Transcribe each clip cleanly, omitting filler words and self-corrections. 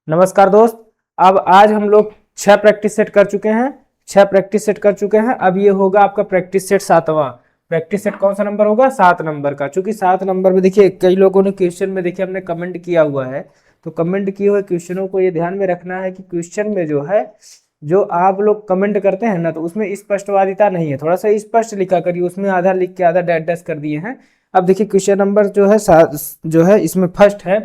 नमस्कार दोस्त। अब आज हम लोग 6 प्रैक्टिस सेट कर चुके हैं। 6 प्रैक्टिस सेट कर चुके हैं। अब ये होगा आपका प्रैक्टिस सेट 7वां। प्रैक्टिस सेट कौन सा नंबर होगा? 7 नंबर का। चूंकि 7 नंबर में देखिए कई लोगों ने क्वेश्चन में देखिए हमने कमेंट किया हुआ है, तो कमेंट किए हुए क्वेश्चनों को ये ध्यान में रखना है कि क्वेश्चन में जो है जो आप लोग कमेंट करते हैं ना, तो उसमें स्पष्टवादिता नहीं है। थोड़ा सा स्पष्ट लिखा करिए, उसमें आधा लिख के आधा डैश डैश कर दिए हैं। अब देखिए क्वेश्चन नंबर जो है जो है इसमें फर्स्ट है।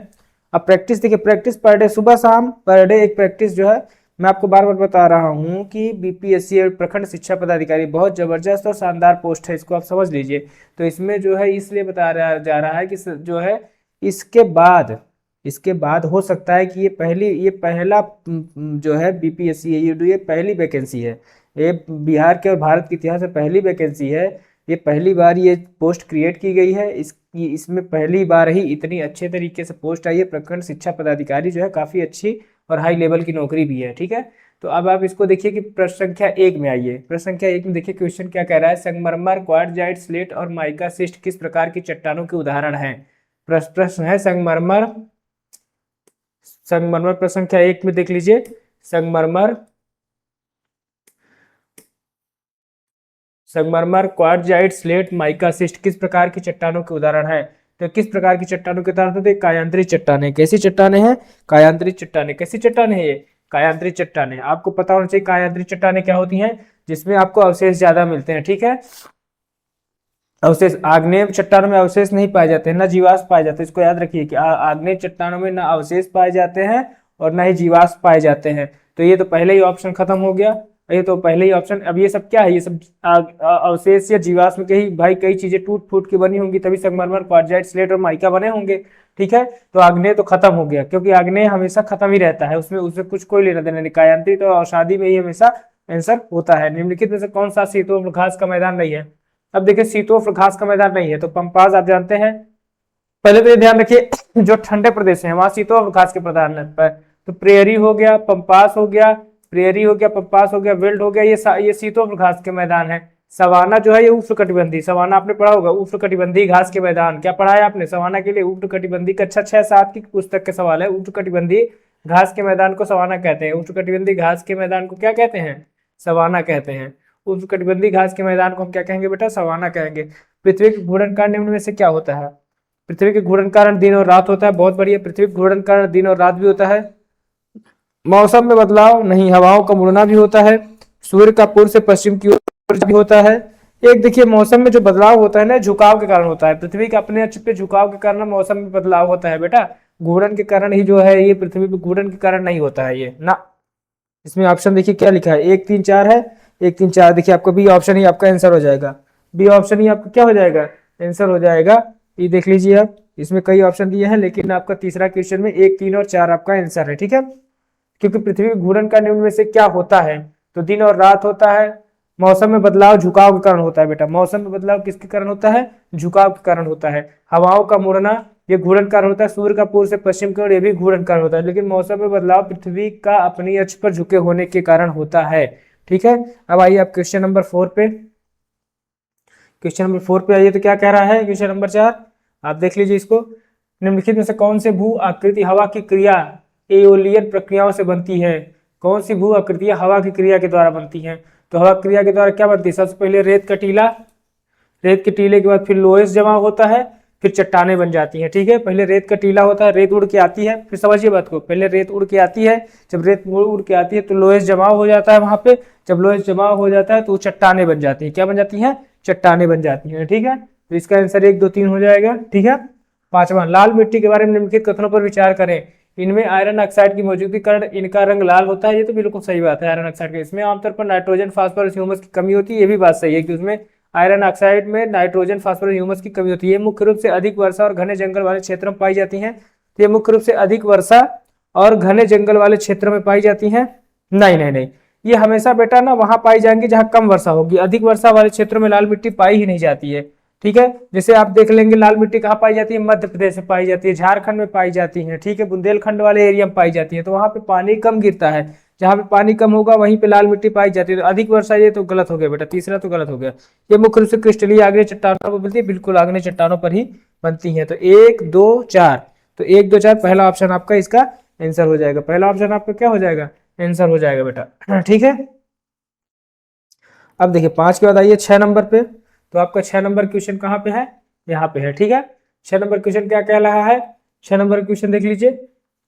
अब प्रैक्टिस देखिए, प्रैक्टिस पर डे सुबह शाम पर डे एक प्रैक्टिस जो है मैं आपको बार बार बता रहा हूँ कि बीपीएससी प्रखंड शिक्षा पदाधिकारी बहुत जबरदस्त और शानदार पोस्ट है, इसको आप समझ लीजिए। तो इसमें जो है इसलिए बता रहा जा रहा है कि जो है इसके बाद हो सकता है कि ये पहला जो है बीपीएससी ये पहली वैकेंसी है। ये बिहार के और भारत के इतिहास में पहली वैकेंसी है। ये पहली बार ये पोस्ट क्रिएट की गई है। इसमें पहली बार ही इतनी अच्छे तरीके से पोस्ट आई है। प्रखंड शिक्षा पदाधिकारी जो है काफ़ी अच्छी और हाई लेवल की नौकरी भी है, ठीक है। तो अब आप इसको देखिए कि प्रश्न संख्या 1 में आइए। प्रश्न संख्या 1 में देखिए क्वेश्चन क्या कह रहा है। संगमरमर, क्वार्टजाइट, स्लेट और माइका शिस्ट किस प्रकार की चट्टानों के उदाहरण हैं? प्रश्न है संगमरमर। प्रश्न संख्या 1 में देख लीजिए, संगमरमर, क्वार्टजाइट, स्लेट, माइका शिस्ट किस प्रकार की चट्टानों के उदाहरण हैं? तो किस प्रकार की चट्टानों के उदाहरण होते हैं? कायांतरित चट्टानें। कैसी चट्टानें हैं? कायांतरित चट्टानें। कैसी चट्टानें हैं ये? कायांतरित चट्टानें। आपको पता होना चाहिए कायांतरित चट्टानें क्या होती हैं, जिसमें आपको अवशेष ज्यादा मिलते हैं, ठीक है। अवशेष आग्नेय चट्टानों में अवशेष नहीं पाए जाते हैं, ना जीवाश्म पाए जाते हैं। इसको याद रखिए कि आग्नेय चट्टानों में ना अवशेष पाए जाते हैं और ना ही जीवाश्म पाए जाते हैं। तो ये तो पहले ही ऑप्शन खत्म हो गया। ये तो पहले ही ऑप्शन। अब ये सब क्या है? ये सब अवशेष या जीवाश्म के ही भाई कई चीजें टूट फूट के बनी होंगी, तभी संगमरमर, क्वार्टजाइट, स्लेट और माइका बने होंगे, ठीक है। तो आग्नेय तो खत्म हो गया, क्योंकि आग्नेय हमेशा खत्म ही रहता है, उसमें उससे कुछ कोई लेना देना नहीं। कायांतरित और अवसादी में ही हमेशा आंसर होता है। निम्नलिखित में से कौन सा शीतोष्ण घास का मैदान नहीं है? अब देखिए शीतोष्ण घास का मैदान नहीं है, तो पंपाज आप जानते हैं। पहले तो ये ध्यान रखिए जो ठंडे प्रदेश है वहां शीतोष्ण घास के प्रधान है। तो प्रेयरी हो गया, पंपास हो गया, प्रेयरी हो गया, पंपास हो गया, वेल्ड हो गया, ये शीतोष्ण घास के मैदान है। सवाना जो है ये उष्णकटिबंधी, सवाना आपने पढ़ा होगा, उष्णकटिबंधी घास के मैदान। क्या पढ़ा है आपने? सवाना के लिए उष्णकटिबंधी कक्षा 6-7 की पुस्तक के सवाल है। उष्णकटिबंधी घास के मैदान को सवाना कहते हैं। उष्णकटिबंधी घास के मैदान को क्या कहते हैं? सवाना कहते हैं। उष्णकटिबंधी घास के मैदान को हम क्या कहेंगे बेटा? सवाना कहेंगे। पृथ्वी के घूर्णन कारण निम्न में से क्या होता है? पृथ्वी के घूर्णन कारण दिन और रात होता है। बहुत बढ़िया। पृथ्वी के घूर्णन कारण दिन और रात भी होता है। मौसम में बदलाव नहीं, हवाओं का मुड़ना भी होता है। सूर्य का पूर्व से पश्चिम की ओर भी होता है। एक देखिए मौसम में जो बदलाव होता है ना, झुकाव के कारण होता है। पृथ्वी के अपने अक्ष पे झुकाव के कारण मौसम में बदलाव होता है बेटा। घूर्णन के कारण ही जो है ये पृथ्वी पे घूर्णन के कारण नहीं होता है ये ना। इसमें ऑप्शन देखिए क्या लिखा है, 1 3 4 है। 1 3 4 देखिए आपको बी ऑप्शन ही आपका आंसर हो जाएगा। बी ऑप्शन ही आपका क्या हो जाएगा? आंसर हो जाएगा। ये देख लीजिए आप, इसमें कई ऑप्शन दिए हैं, लेकिन आपका तीसरा क्वेश्चन में 1 3 और 4 आपका आंसर है, ठीक है। क्योंकि पृथ्वी के घूर्णन का निम्न में से क्या होता है? तो दिन और रात होता है। मौसम में बदलाव झुकाव के कारण होता है बेटा। मौसम में बदलाव किसके कारण होता है? झुकाव के कारण होता है। हवाओं का मुड़ना ये घूर्णन कारण होता है। सूर्य का पूर्व से पश्चिम की ओर ये भी घूर्णन कारण होता है। लेकिन मौसम में बदलाव पृथ्वी का अपनी अक्ष पर झुके होने के कारण होता है, ठीक है। अब आइए आप क्वेश्चन नंबर 4 पे। क्वेश्चन नंबर 4 पे आइए, तो क्या कह रहा है क्वेश्चन नंबर 4? आप देख लीजिए इसको। निम्नलिखित में से कौन से भू आकृति हवा की क्रिया एओलियन प्रक्रियाओं से बनती है? कौन सी भू आकृतियां हवा की क्रिया के द्वारा बनती हैं? तो हवा क्रिया के द्वारा क्या बनती है? सबसे पहले रेत का टीला, रेत के टीले के बाद फिर लोहेस जमा होता है, फिर चट्टानें बन जाती हैं, ठीक है। पहले रेत का टीला होता है, रेत उड़ के आती है, फिर समझिए बात को, पहले रेत उड़ के आती है। जब रेत उड़ के आती है तो लोहेस जमाव हो जाता है वहां पे। जब लोहेस जमाव हो जाता है तो चट्टानें बन जाती है। क्या बन जाती हैं? चट्टानें बन जाती हैं, ठीक है। तो इसका आंसर 1 2 3 हो जाएगा, ठीक है। 5वां, लाल मिट्टी के बारे में निम्नलिखित कथनों पर विचार करें। इनमें आयरन ऑक्साइड की मौजूदगी के कारण इनका रंग लाल होता है। ये तो बिल्कुल सही बात है, आयरन ऑक्साइड का। इसमें आमतौर पर नाइट्रोजन, फास्फोरस, ह्यूमस की कमी होती है। ये भी बात सही है कि उसमें आयरन ऑक्साइड में नाइट्रोजन, फास्फोरस, ह्यूमस की कमी होती है। मुख्य रूप से अधिक वर्षा और घने जंगल वाले क्षेत्रों में पाई जाती हैं। तो ये मुख्य रूप से अधिक वर्षा और घने जंगल वाले क्षेत्रों में पाई जाती हैं। नहीं नहीं नहीं, ये हमेशा बेटा ना वहां पाई जाएंगी जहां कम वर्षा होगी। अधिक वर्षा वाले क्षेत्रों में लाल मिट्टी पाई ही नहीं जाती है, ठीक है। जैसे आप देख लेंगे लाल मिट्टी कहाँ पाई जाती है? मध्य प्रदेश में पाई जाती है, झारखंड में पाई जाती है, ठीक है। बुंदेलखंड वाले एरिया में पाई जाती है। तो वहां पे पानी कम गिरता है, जहां पे पानी कम होगा वहीं पे लाल मिट्टी पाई जाती है। तो अधिक वर्षा, ये तो गलत हो गया बेटा, तीसरा तो गलत हो गया। ये मुख्य रूप से क्रिस्टलीय आग्नेय चट्टानों पर बनती है, बिल्कुल आग्नेय चट्टानों पर ही बनती है। तो 1 2 4, तो 1 2 4 पहला ऑप्शन आपका इसका आंसर हो जाएगा। पहला ऑप्शन आपका क्या हो जाएगा, आंसर हो जाएगा बेटा। ठीक है, अब देखिए 5 के बाद आइए 6 नंबर पे। तो आपका 6 नंबर क्वेश्चन कहाँ पे है, यहाँ पे है। ठीक है, 6 नंबर क्वेश्चन क्या कह रहा है, 6 नंबर क्वेश्चन देख लीजिए।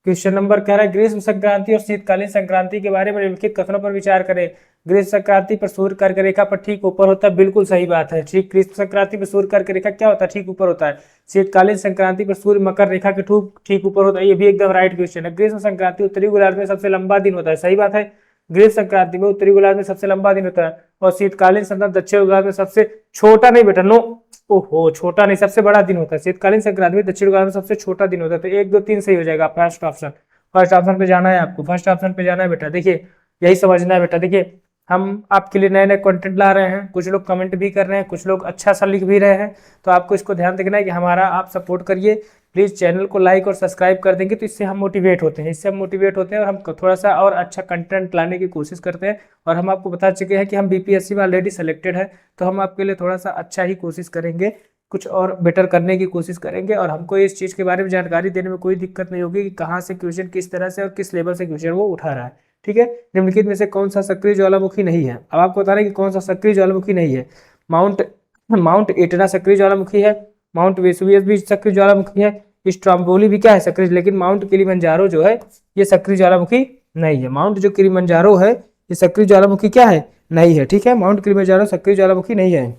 क्वेश्चन नंबर कह रहा है ग्रीष्म संक्रांति और शीतकालीन संक्रांति के बारे में निम्नलिखित कथनों पर विचार करें। ग्रीष्म संक्रांति पर सूर्य कर्क रेखा पर ठीक ऊपर होता है, बिल्कुल सही बात है। ठीक, ग्रीष्म संक्रांति पर सूर्य कर्क रेखा क्या होता है, ठीक ऊपर होता है। शीतकालीन संक्रांति पर सूर्य मकर रेखा के ठीक ऊपर होता है, ये भी एकदम राइट क्वेश्चन है। ग्रीष्म संक्रांति उत्तरी गोलार्ध में सबसे लंबा दिन होता है, सही बात है। ग्रीष्म संक्रांति में उत्तरी गोलार्ध में सबसे लंबा दिन होता है, और शीतकालीन संक्रांति दक्षिण गोलार्ध में सबसे छोटा नहीं बेटा, नो, ओहो छोटा नहीं, सबसे बड़ा दिन होता है। शीतकालीन संक्रांति में दक्षिण गोलार्ध में सबसे छोटा दिन होता है। तो 1 2 3 सही हो जाएगा फर्स्ट ऑप्शन। फर्स्ट ऑप्शन पे जाना है आपको, फर्स्ट ऑप्शन पे जाना है बेटा। देखिए यही समझना है बेटा। देखिए हम आपके लिए नए नए कंटेंट ला रहे हैं, कुछ लोग कमेंट भी कर रहे हैं, कुछ लोग अच्छा सा लिख भी रहे हैं, तो आपको इसको ध्यान रखना है कि हमारा आप सपोर्ट करिए प्लीज़। चैनल को लाइक और सब्सक्राइब कर देंगे तो इससे हम मोटिवेट होते हैं, इससे हम मोटिवेट होते हैं और हम थोड़ा सा और अच्छा कंटेंट लाने की कोशिश करते हैं। और हम आपको बता चुके हैं कि हम बीपीएससी में ऑलरेडी सेलेक्टेड है, तो हम आपके लिए थोड़ा सा अच्छा ही कोशिश करेंगे, कुछ और बेटर करने की कोशिश करेंगे। और हमको इस चीज़ के बारे में जानकारी देने में कोई दिक्कत नहीं होगी कि कहाँ से क्वेश्चन किस तरह से और किस लेवल से क्वेश्चन वो उठा रहा है। ठीक है, निम्नलिखित में से कौन सा सक्रिय ज्वालामुखी नहीं है। अब आपको बता रहे हैं कि कौन सा सक्रिय ज्वालामुखी नहीं है। माउंट एटना सक्रिय ज्वालामुखी है, माउंट वेसुवियस भी सक्रिय ज्वालामुखी है, स्ट्रोम्बोली भी क्या है सक्रिय, लेकिन माउंट किलिमंजारो जो है ये सक्रिय ज्वालामुखी नहीं है। माउंट जो किलिमंजारो है ये सक्रिय ज्वालामुखी क्या है, नहीं है। ठीक है, माउंट किलिमंजारो सक्रिय ज्वालामुखी नहीं है।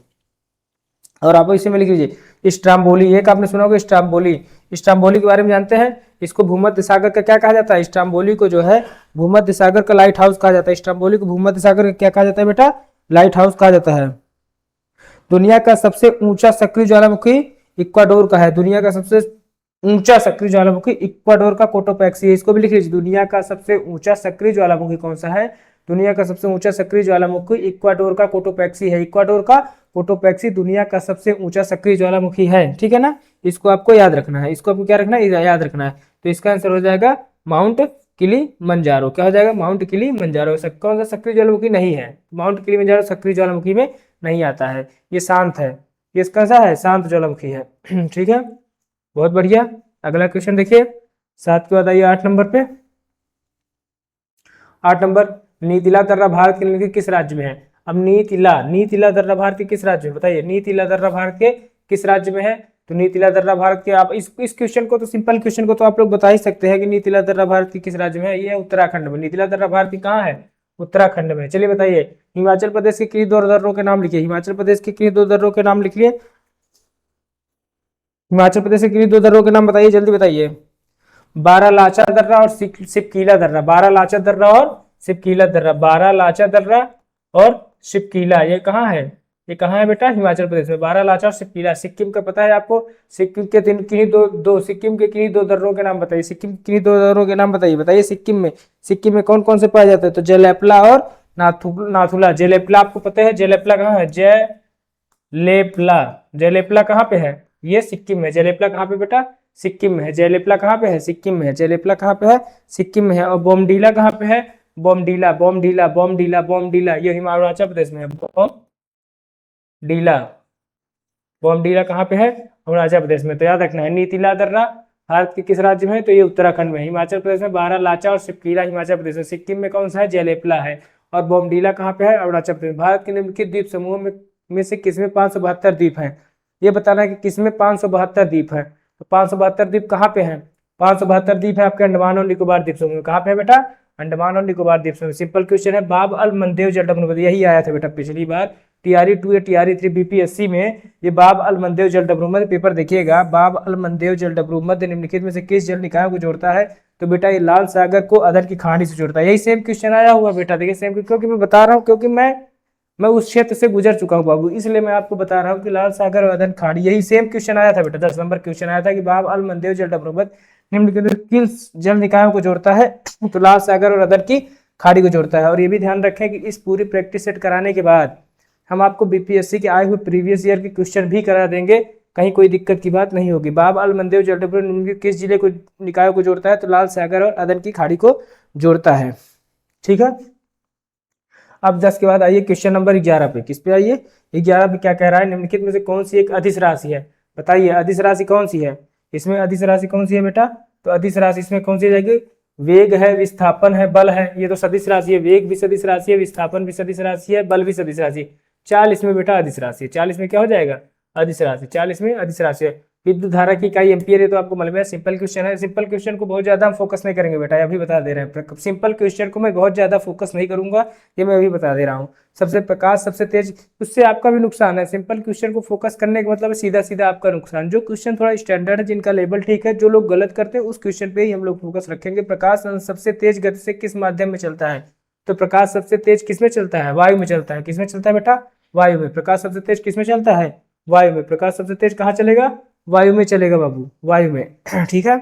और आप इसी में लिख लीजिए स्ट्रोम्बोली, एक आपने सुना होगा स्ट्रोम्बोली। स्ट्रोम्बोली के बारे में जानते हैं, इसको भूमध्य सागर का क्या कहा जाता है, स्ट्रोम्बोली को जो है भूमध्य सागर का लाइट हाउस कहा जाता है। स्ट्रोम्बोली को भूमध्य सागर का क्या कहा जाता है बेटा, लाइट हाउस कहा जाता है। दुनिया का सबसे ऊंचा सक्रिय ज्वालामुखी इक्वाडोर का है। दुनिया का सबसे ऊंचा सक्रिय ज्वालामुखी इक्वाडोर का कोटोपैक्सी है, इसको भी लिख लीजिए। दुनिया का सबसे ऊंचा सक्रिय ज्वालामुखी कौन सा है, दुनिया का सबसे ऊंचा सक्रिय ज्वालामुखी इक्वाडोर का कोटोपैक्सी है। इक्वाडोर का कोटोपैक्सी दुनिया का सबसे ऊंचा सक्रिय ज्वालामुखी है। ठीक है ना, इसको आपको याद रखना है, इसको आपको क्या रखना है, याद रखना है। तो इसका आंसर हो जाएगा माउंट किलिमंजारो। क्या हो जाएगा, माउंट किलिमंजारो। कौन सा सक्रिय ज्वालामुखी नहीं है, माउंट किलिमंजारो सक्रिय ज्वालामुखी में नहीं आता है, ये शांत है, ये कैसा है, शांत ज्वालामुखी है। ठीक है, बहुत बढ़िया। अगला क्वेश्चन देखिए, 7 के बाद आइए 8 नंबर पे। 8 नंबर, नीतिला दर्रा भारत के निम्नलिखित किस राज्य में है। अब नीतिला दर्रा भारत के किस राज्य में, बताइए नीतिला दर्रा भारत के किस राज्य में है। तो नीतिला दर्रा भारत के, आप इस क्वेश्चन को तो सिंपल क्वेश्चन को तो आप लोग बता ही सकते हैं कि नीतिला दर्रा भारत की किस राज्य में है। ये उत्तराखंड में, नीतिला दर्रा भारत की कहाँ है, उत्तराखंड में। चलिए बताइए, हिमाचल प्रदेश के किन 2 दर्रों के नाम लिखिए, हिमाचल प्रदेश के किन 2 दर्रों के नाम लिखिए, हिमाचल प्रदेश के किन 2 दर्रों के नाम बताइए, जल्दी बताइए। बारालाचा दर्रा और सिपकीला दर्रा, बारालाचा दर्रा और सिपकीला दर्रा, बारालाचा दर्रा और सिपकीला, ये कहाँ है, ये कहाँ है बेटा, हिमाचल प्रदेश में। बारालाचा और सिपकीला, सिक्किम का पता है आपको, सिक्किम के सिक्किम के किन्हीं 2 दर्रों के नाम बताइए, सिक्किम किन्हीं 2 दर्रों के नाम बताइए, बताइए सिक्किम में कौन कौन से पाए जाते हैं। तो जेलेपला और नाथुला। जेलेपला आपको पता है, जेलेपला कहाँ है, जेलेपला कहाँ पे है, ये सिक्किम में। जेलेपला कहाँ पे बेटा, सिक्किम में है। जेलेपला कहाँ पे है, सिक्किम में है। जेलेपला कहाँ पे है, सिक्किम में है। और बोमडीला कहाँ पे है, बोमडीला ये हिमाचल प्रदेश में है। बोमडीला कहाँ पे है, अरुणाचल प्रदेश में। तो याद रखना है, नीतिला दर्रा भारत के किस राज्य में है, तो ये उत्तराखंड में। हिमाचल प्रदेश में बारालाचा और सिपकीला हिमाचल प्रदेश में। सिक्किम में कौन सा है, जेलेपला है। और बोमडीला कहाँ पे है, अरुणाचल प्रदेश। भारत के निम्नलिखित द्वीप समूह में से किसमें 572 द्वीप हैं, ये बताना है कि किसमें 572 द्वीप है। तो 572 द्वीप कहाँ पे हैं, 572 द्वीप है आपके अंडमान और निकोबार द्वीप समूह में। कहाँ पे है बेटा, अंडमान और निकोबार द्वीप समूह। सिंपल क्वेश्चन है, बाब अल मंदेव जलप्रपात, यही आया था बेटा पिछली बार टीआरई 2 या टीआरई 3 बीपीएससी में। ये बाब अल मंदेव जलप्रपात पेपर देखिएगा, बाब अल मंदेव जलप्रपात निम्नलिखित में से किस जल निकाय को जोड़ता है। तो बेटा ये लाल सागर को अदर की खाड़ी से जोड़ता है। यही सेम क्वेश्चन आया हुआ बेटा, देखिए सेम, क्योंकि मैं बता रहा हूँ, क्योंकि मैं उस क्षेत्र से गुजर चुका हूँ बाबू, इसलिए मैं आपको बता रहा हूँ कि लाल सागर और अदन खाड़ी, यही सेम क्वेश्चन आया था बेटा। 10 नंबर क्वेश्चन आया था कि बाब अल मंदेव जलप्रपात निम्नलिखित किस जल निकायों को जोड़ता है। तो लाल सागर और अदर की खाड़ी को जोड़ता है। और ये भी ध्यान रखें कि इस पूरी प्रैक्टिस सेट कराने के बाद हम आपको बीपीएससी के आए हुए प्रीवियस ईयर के क्वेश्चन भी करा देंगे, कहीं कोई दिक्कत की बात नहीं होगी। बाब अल मंदेव जलप्रपात किस जिले को निकायों को जोड़ता है, तो लाल सागर और अदन की खाड़ी को जोड़ता है। ठीक है, अब 10 के बाद आइए क्वेश्चन नंबर 11 पे। किस पे आइए, 11 पे क्या कह रहा है, निम्नलिखित में से कौन सी एक अदिश राशि है, बताइए अदिश राशि कौन सी है। इसमें अदिश राशि कौन सी है बेटा, तो अदिश राशि इसमें कौन सी जाएगी, वेग है, विस्थापन है, बल है, ये तो सदिश राशि है। वेग भी सदिश राशि है, विस्थापन भी सदिश राशि है, बल भी सदिश राशि है। चाल इसमें बेटा अदिश राशि है। चाल इसमें क्या हो जाएगा? अदिश राशि। चाल इसमें अदिश राशि है। विद्युत धारा की इकाई एम्पियर है, तो आपको मालूम है। सिंपल क्वेश्चन है। सिंपल क्वेश्चन को बहुत ज्यादा हम फोकस नहीं करेंगे बेटा, अभी बता दे रहे हैं। सिंपल क्वेश्चन को मैं बहुत ज्यादा फोकस नहीं करूंगा, ये मैं अभी बता दे रहा हूँ। सबसे प्रकाश सबसे तेज, उससे आपका भी नुकसान है। सिंपल क्वेश्चन को फोकस करने का मतलब सीधा सीधा आपका नुकसान। जो क्वेश्चन थोड़ा स्टैंडर्ड है, जिनका लेवल ठीक है, जो लोग गलत करते हैं, उस क्वेश्चन पे ही हम लोग फोकस रखेंगे। प्रकाश सबसे तेज गति से किस माध्यम में चलता है? तो प्रकाश सबसे तेज किसमें चलता है? वायु में चलता है। किसमें चलता है बेटा? वायु में। प्रकाश सबसे तेज किसमें चलता है? वायु में। प्रकाश सबसे तेज कहाँ चलेगा? वायु में चलेगा बाबू, वायु में। ठीक है,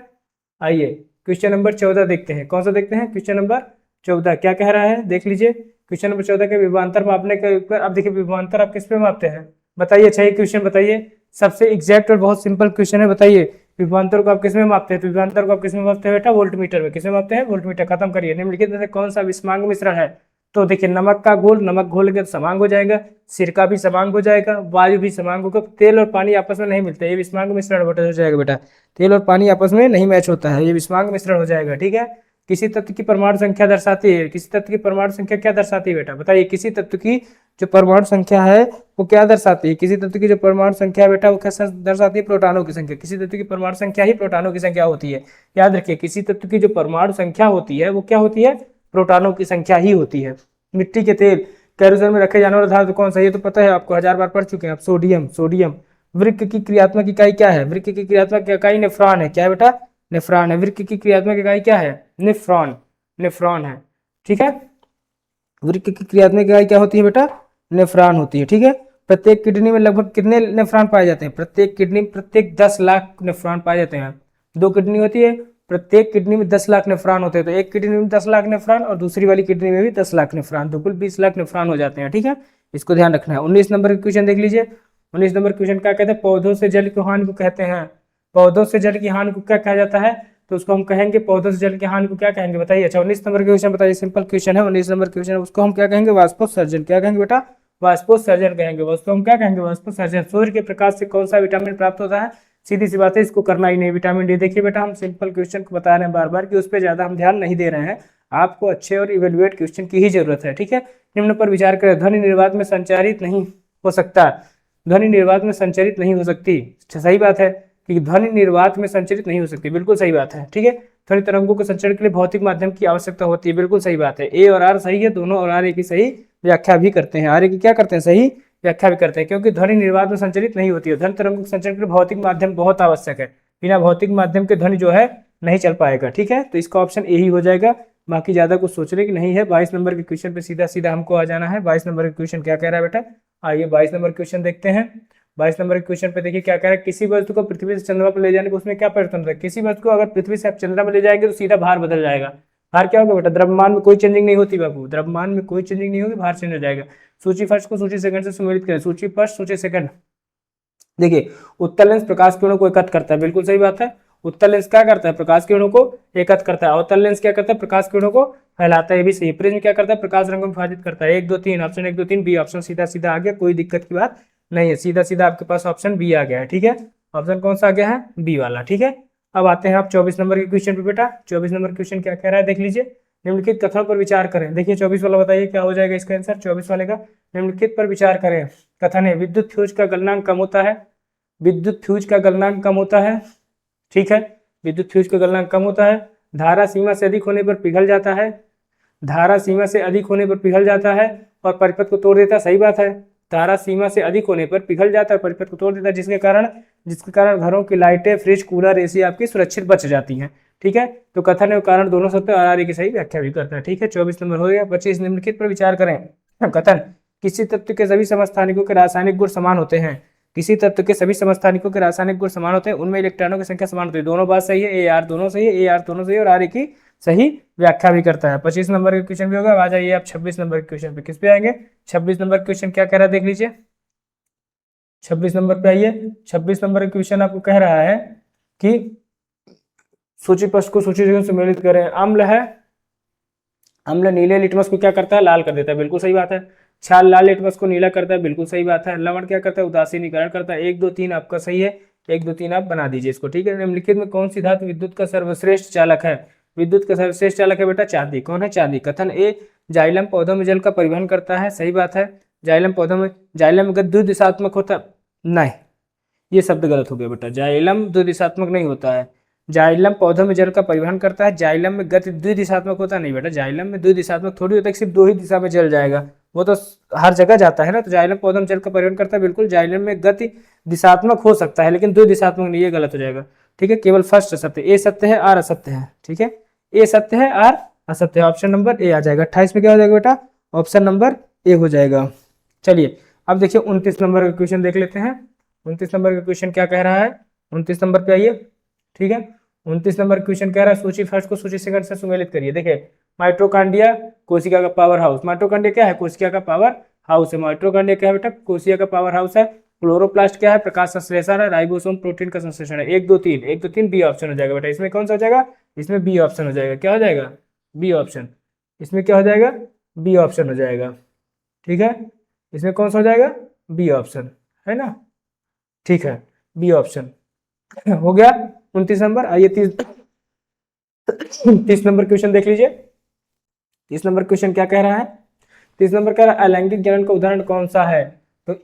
आइए क्वेश्चन नंबर 14 देखते हैं। कौन सा देखते हैं? क्वेश्चन नंबर 14 क्या कह रहा है, देख लीजिए। क्वेश्चन नंबर 14 के विभवांतर मापने के ऊपर, अब देखिए विभवांतर आप किस पे मापते हैं? बताइए, अच्छा ये क्वेश्चन बताइए। सबसे एग्जैक्ट और बहुत सिंपल क्वेश्चन है, बताइए विभवांतर को आप किस में मापते हैं? तो विभवांतर को आप किस में मापते हैं बेटा? वोल्ट मीटर में। किस में मापते हैं? Volt meter. खत्म करिए। निम्नलिखित में से कौन सा विषमांग मिश्रण है? तो देखिए नमक का घोल, नमक घोलेंगे तो समांग हो जाएगा। सिरका भी समांग हो जाएगा, वायु भी समांग होगा। तेल और पानी आपस में नहीं मिलते, ये विषमांग मिश्रण हो जाएगा बेटा। तेल और पानी आपस में नहीं मैच होता है, ये विषमांग मिश्रण हो जाएगा। ठीक है, किसी तत्व की परमाणु संख्या दर्शाती है। किसी तत्व की परमाणु संख्या क्या दर्शाती है बेटा? बताइए, किसी तत्व की जो परमाणु संख्या है वो क्या दर्शाती है? किसी तत्व की जो परमाणु संख्या है बेटा, वो क्या दर्शाती है? प्रोटॉनों की संख्या। किसी तत्व की परमाणु संख्या ही प्रोटॉनों की संख्या होती है। याद रखिए, किसी तत्व की जो परमाणु संख्या होती है वो क्या होती है? प्रोटॉनों की संख्या ही होती है। मिट्टी के तेल, कैरोसिन में रखे जाने वाला धातु कौन सा? ये तो पता है आपको, 1000 बार पढ़ चुके हैं आप। सोडियम। सोडियम। वृक्क की क्रियात्मक इकाई क्या है? वृक्क की क्रियात्मक इकाई नेफ्रॉन है। क्या है बेटा? नेफ्रॉन है। वृक्क की क्रियात्मक इकाई क्या है? नेफ्रॉन। नेफ्रॉन है। ठीक है, वृक्क की क्रियात्मक इकाई क्या होती है बेटा? नेफ्रॉन होती है। ठीक है, प्रत्येक किडनी में लगभग कितने नेफ्रॉन पाए जाते हैं? प्रत्येक किडनी, प्रत्येक 10 लाख नेफ्रॉन पाए जाते हैं। 2 किडनी होती है, प्रत्येक किडनी में 10 लाख नेफ्रॉन होते हैं। तो एक किडनी में 10 लाख नेफ्रॉन और दूसरी वाली किडनी में भी 10 लाख नेफ्रॉन, तो कुल 20 लाख नेफ्रॉन हो जाते हैं। ठीक है, इसको ध्यान रखना है। 19 नंबर का क्वेश्चन देख लीजिए। 19 नंबर क्वेश्चन क्या कहते हैं? पौधों से जल की हानि को कहते हैं। पौधों से जल की हानि को क्या कहा जाता है? तो उसको हम कहेंगे, पौधों से जल की हानि को क्या कहेंगे बताइए। अच्छा 19 नंबर का क्वेश्चन बताइए, सिंपल क्वेश्चन है। 19 नंबर क्वेश्चन है, उसको हम क्या कहेंगे? वाष्पोत्सर्जन। क्या कहेंगे बेटा? वाष्पोत्सर्जन कहेंगे। उसको हम क्या कहेंगे? वाष्पोत्सर्जन। सूर्य के प्रकाश से कौन सा विटामिन प्राप्त होता है? सीधी सी बात है, इसको करना ही नहीं, विटामिन डी। देखिए बेटा, हम सिंपल क्वेश्चन को बता रहे हैं बार बार कि उस पर ज्यादा हम ध्यान नहीं दे रहे हैं। आपको अच्छे और इवेल्युएट क्वेश्चन की ही जरूरत है। ठीक है, निम्न पर विचार करें। ध्वनि निर्वात में संचारित नहीं हो सकता। ध्वनि निर्वात में संचरित नहीं हो सकती। सही बात है कि ध्वनि निर्वात में संचरित नहीं हो सकती, बिल्कुल सही बात है। ठीक है, ध्वनि तरंगों के संचरण के लिए भौतिक माध्यम की आवश्यकता होती है, बिल्कुल सही बात है। ए और आर सही है दोनों, और आर ए की सही व्याख्या भी करते हैं। आर ए की क्या करते हैं? सही व्याख्या भी करते हैं, क्योंकि ध्वनि निर्वात में संचरित नहीं होती है। ध्वनि तरंगों के संचरण के लिए भौतिक माध्यम बहुत आवश्यक है। बिना भौतिक माध्यम के ध्वनि जो है नहीं चल पाएगा। ठीक है, तो इसका ऑप्शन ए ही हो जाएगा। बाकी ज्यादा कुछ सोचने की नहीं है। 22 नंबर के क्वेश्चन पे सीधा सीधा हमको आ जाना है। 22 नंबर के क्वेश्चन क्या कह रहा है बेटा? आइए 22 नंबर क्वेश्चन देखते हैं। 22 नंबर के क्वेश्चन पे देखिए क्या कह रहा है। किसी वस्तु को पृथ्वी से चंद्रमा पर ले जाने पर उसमें क्या परिवर्तन होता है? किसी वस्तु को अगर पृथ्वी से आप चंद्रमा पर ले जाएंगे तो सीधा भार बदल जाएगा। भार क्या होगा बेटा? द्रव्यमान में कोई चेंजिंग नहीं होती बाबू, द्रव्यमान में कोई चेंजिंग नहीं होगी, भार चेंज हो जाएगा। सूची फर्स्ट को सूची सेकंड से सम्मिलित करें। सूची फर्स्ट, सूची सेकंड। देखिए, उत्तल लेंस प्रकाश किरणों को एकत्र करता है, बिल्कुल सही बात है। उत्तल लेंस क्या करता है? प्रकाश किरणों को एकत्र करता है। अवतल लेंस क्या करता है? प्रकाश किरणों को फैलाता है, ये भी सही। प्रिज्म क्या करता है? प्रकाश रंग को विभाजित करता है। 1 2 3 ऑप्शन 1 2 3 बी ऑप्शन सीधा सीधा आ गया, कोई दिक्कत की बात नहीं है। सीधा सीधा आपके पास ऑप्शन बी आ गया है। ठीक है, ऑप्शन कौन सा आ गया है? बी वाला। ठीक है, अब आते हैं आप 24 नंबर के क्वेश्चन पे बेटा। 24 नंबर क्वेश्चन क्या कह रहा है देख लीजिए। निम्नलिखित कथनों पर विचार करें। देखिए 24 वाला बताइए क्या हो जाएगा इसका आंसर 24 वाले का। निम्नलिखित पर विचार करें। कथन है, विद्युत फ्यूज का गलनांक कम होता है। विद्युत फ्यूज का गलनांक कम होता है। ठीक है, विद्युत फ्यूज का गलनांक कम होता है। धारा सीमा से अधिक होने पर पिघल जाता है। धारा सीमा से अधिक होने पर पिघल जाता है और परिपथ को तोड़ देता है। सही बात है, धारा सीमा से अधिक होने पर पिघल जाता है, परिपथ को तोड़ देता है, जिसके कारण घरों की लाइटें, फ्रिज, कूलर, एसी आपकी सुरक्षित बच जाती हैं। ठीक है, तो कथन एवं कारण दोनों सत्य और आर की सही व्याख्या भी करता है। ठीक है, 24 नंबर हो गया। 25 निम्नलिखित पर विचार करें। कथन, किसी तत्व के सभी समस्थानिकों के रासायनिक गुण समान होते हैं। किसी तत्व के सभी समस्थानिकों के रासायनिक गुण समान होते हैं, उनमें इलेक्ट्रॉनों की संख्या समान होती है। दोनों बात सही है, ए आर दोनों सही है, ए आर दोनों सही है और आर की सही व्याख्या भी करता है। 25 नंबर के क्वेश्चन भी होगा। आ जाइए आप 26 नंबर के क्वेश्चन पे। किस पे आएंगे? 26 नंबर क्वेश्चन क्या कह रहा है देख लीजिए। 26 नंबर पे आइए। 26 नंबर का क्वेश्चन आपको कह रहा है कि सूची पृष्ठ को सूची से सम्मिलित करें। अम्ल है, अम्ल नीले लिटमस को क्या करता है? लाल कर देता है, बिल्कुल सही बात है। क्षार लाल लिटमस को नीला करता है, बिल्कुल सही बात है। लवण क्या करता है? उदासीनीकरण करता है। 1 2 3 आपका सही है, 1 2 3 आप बना दीजिए इसको। ठीक है, निम्नलिखित में कौन सी धातु विद्युत का सर्वश्रेष्ठ चालक है? विद्युत का सर्वश्रेष्ठ चालक है बेटा चांदी। कौन है? चांदी। कथन ए, जाइलम पौधों में जल का परिवहन करता है। सही बात है। जाइलम पौधों में, जाइलम द्विदिशात्मक होता नहीं, ये शब्द गलत हो गया बेटा। जाइलम द्विदिशात्मक नहीं होता है। जाइलम पौधों में जल का परिवहन करता है। जाइलम में गति द्विदिशात्मक होता नहीं बेटा। जाइलम में द्विदिशात्मक थोड़ी होता है, सिर्फ दो ही दिशा में जल जाएगा, वो तो हर जगह जाता है ना। तो जाइलम पौधों में जल का परिवहन करता है, बिल्कुल। जाइलम में गति दिशात्मक हो सकता है लेकिन द्विदिशात्मक नहीं, ये गलत हो जाएगा। ठीक है, केवल फर्स्ट सत्य, ए सत्य है, आर असत्य है। ठीक है, ए सत्य है, आर असत्य है। ऑप्शन नंबर ए आ जाएगा। 28 में क्या हो जाएगा बेटा? ऑप्शन नंबर ए हो जाएगा। चलिए अब देखिए 29 नंबर का क्वेश्चन देख लेते हैं। 29 नंबर का क्वेश्चन क्या कह रहा है? 29 नंबर पे आइए। ठीक है, 29 नंबर क्वेश्चन कह रहा है सूची फर्स्ट को सूची सेकंड से सुमेलित करिए। देखिए माइटोकॉन्ड्रिया कोशिका का पावर हाउस। माइटोकॉन्ड्रिया क्या है? कोशिका का पावर हाउस है। माइटोकॉन्ड्रिया क्या है बेटा? कोशिका का पावर हाउस है। क्लोरोप्लास्ट क्या है? प्रकाश संश्लेषण है। राइबोसोम प्रोटीन का संश्लेषण है। 1 2 3, 1 2 3 बी ऑप्शन हो जाएगा बेटा। इसमें कौन सा हो जाएगा? इसमें बी ऑप्शन हो जाएगा। क्या हो जाएगा? B option. इसमें क्या हो जाएगा? बी ऑप्शन हो जाएगा। ठीक है, इसमें कौन सा हो जाएगा? बी ऑप्शन, है ना। ठीक है, बी ऑप्शन हो गया 29 नंबर। आइए 30 नंबर क्वेश्चन देख लीजिए। 30 नंबर क्वेश्चन क्या कह रहा है? 30 नंबर कह रहा है अलैंगिक जनन का उदाहरण कौन सा है? तो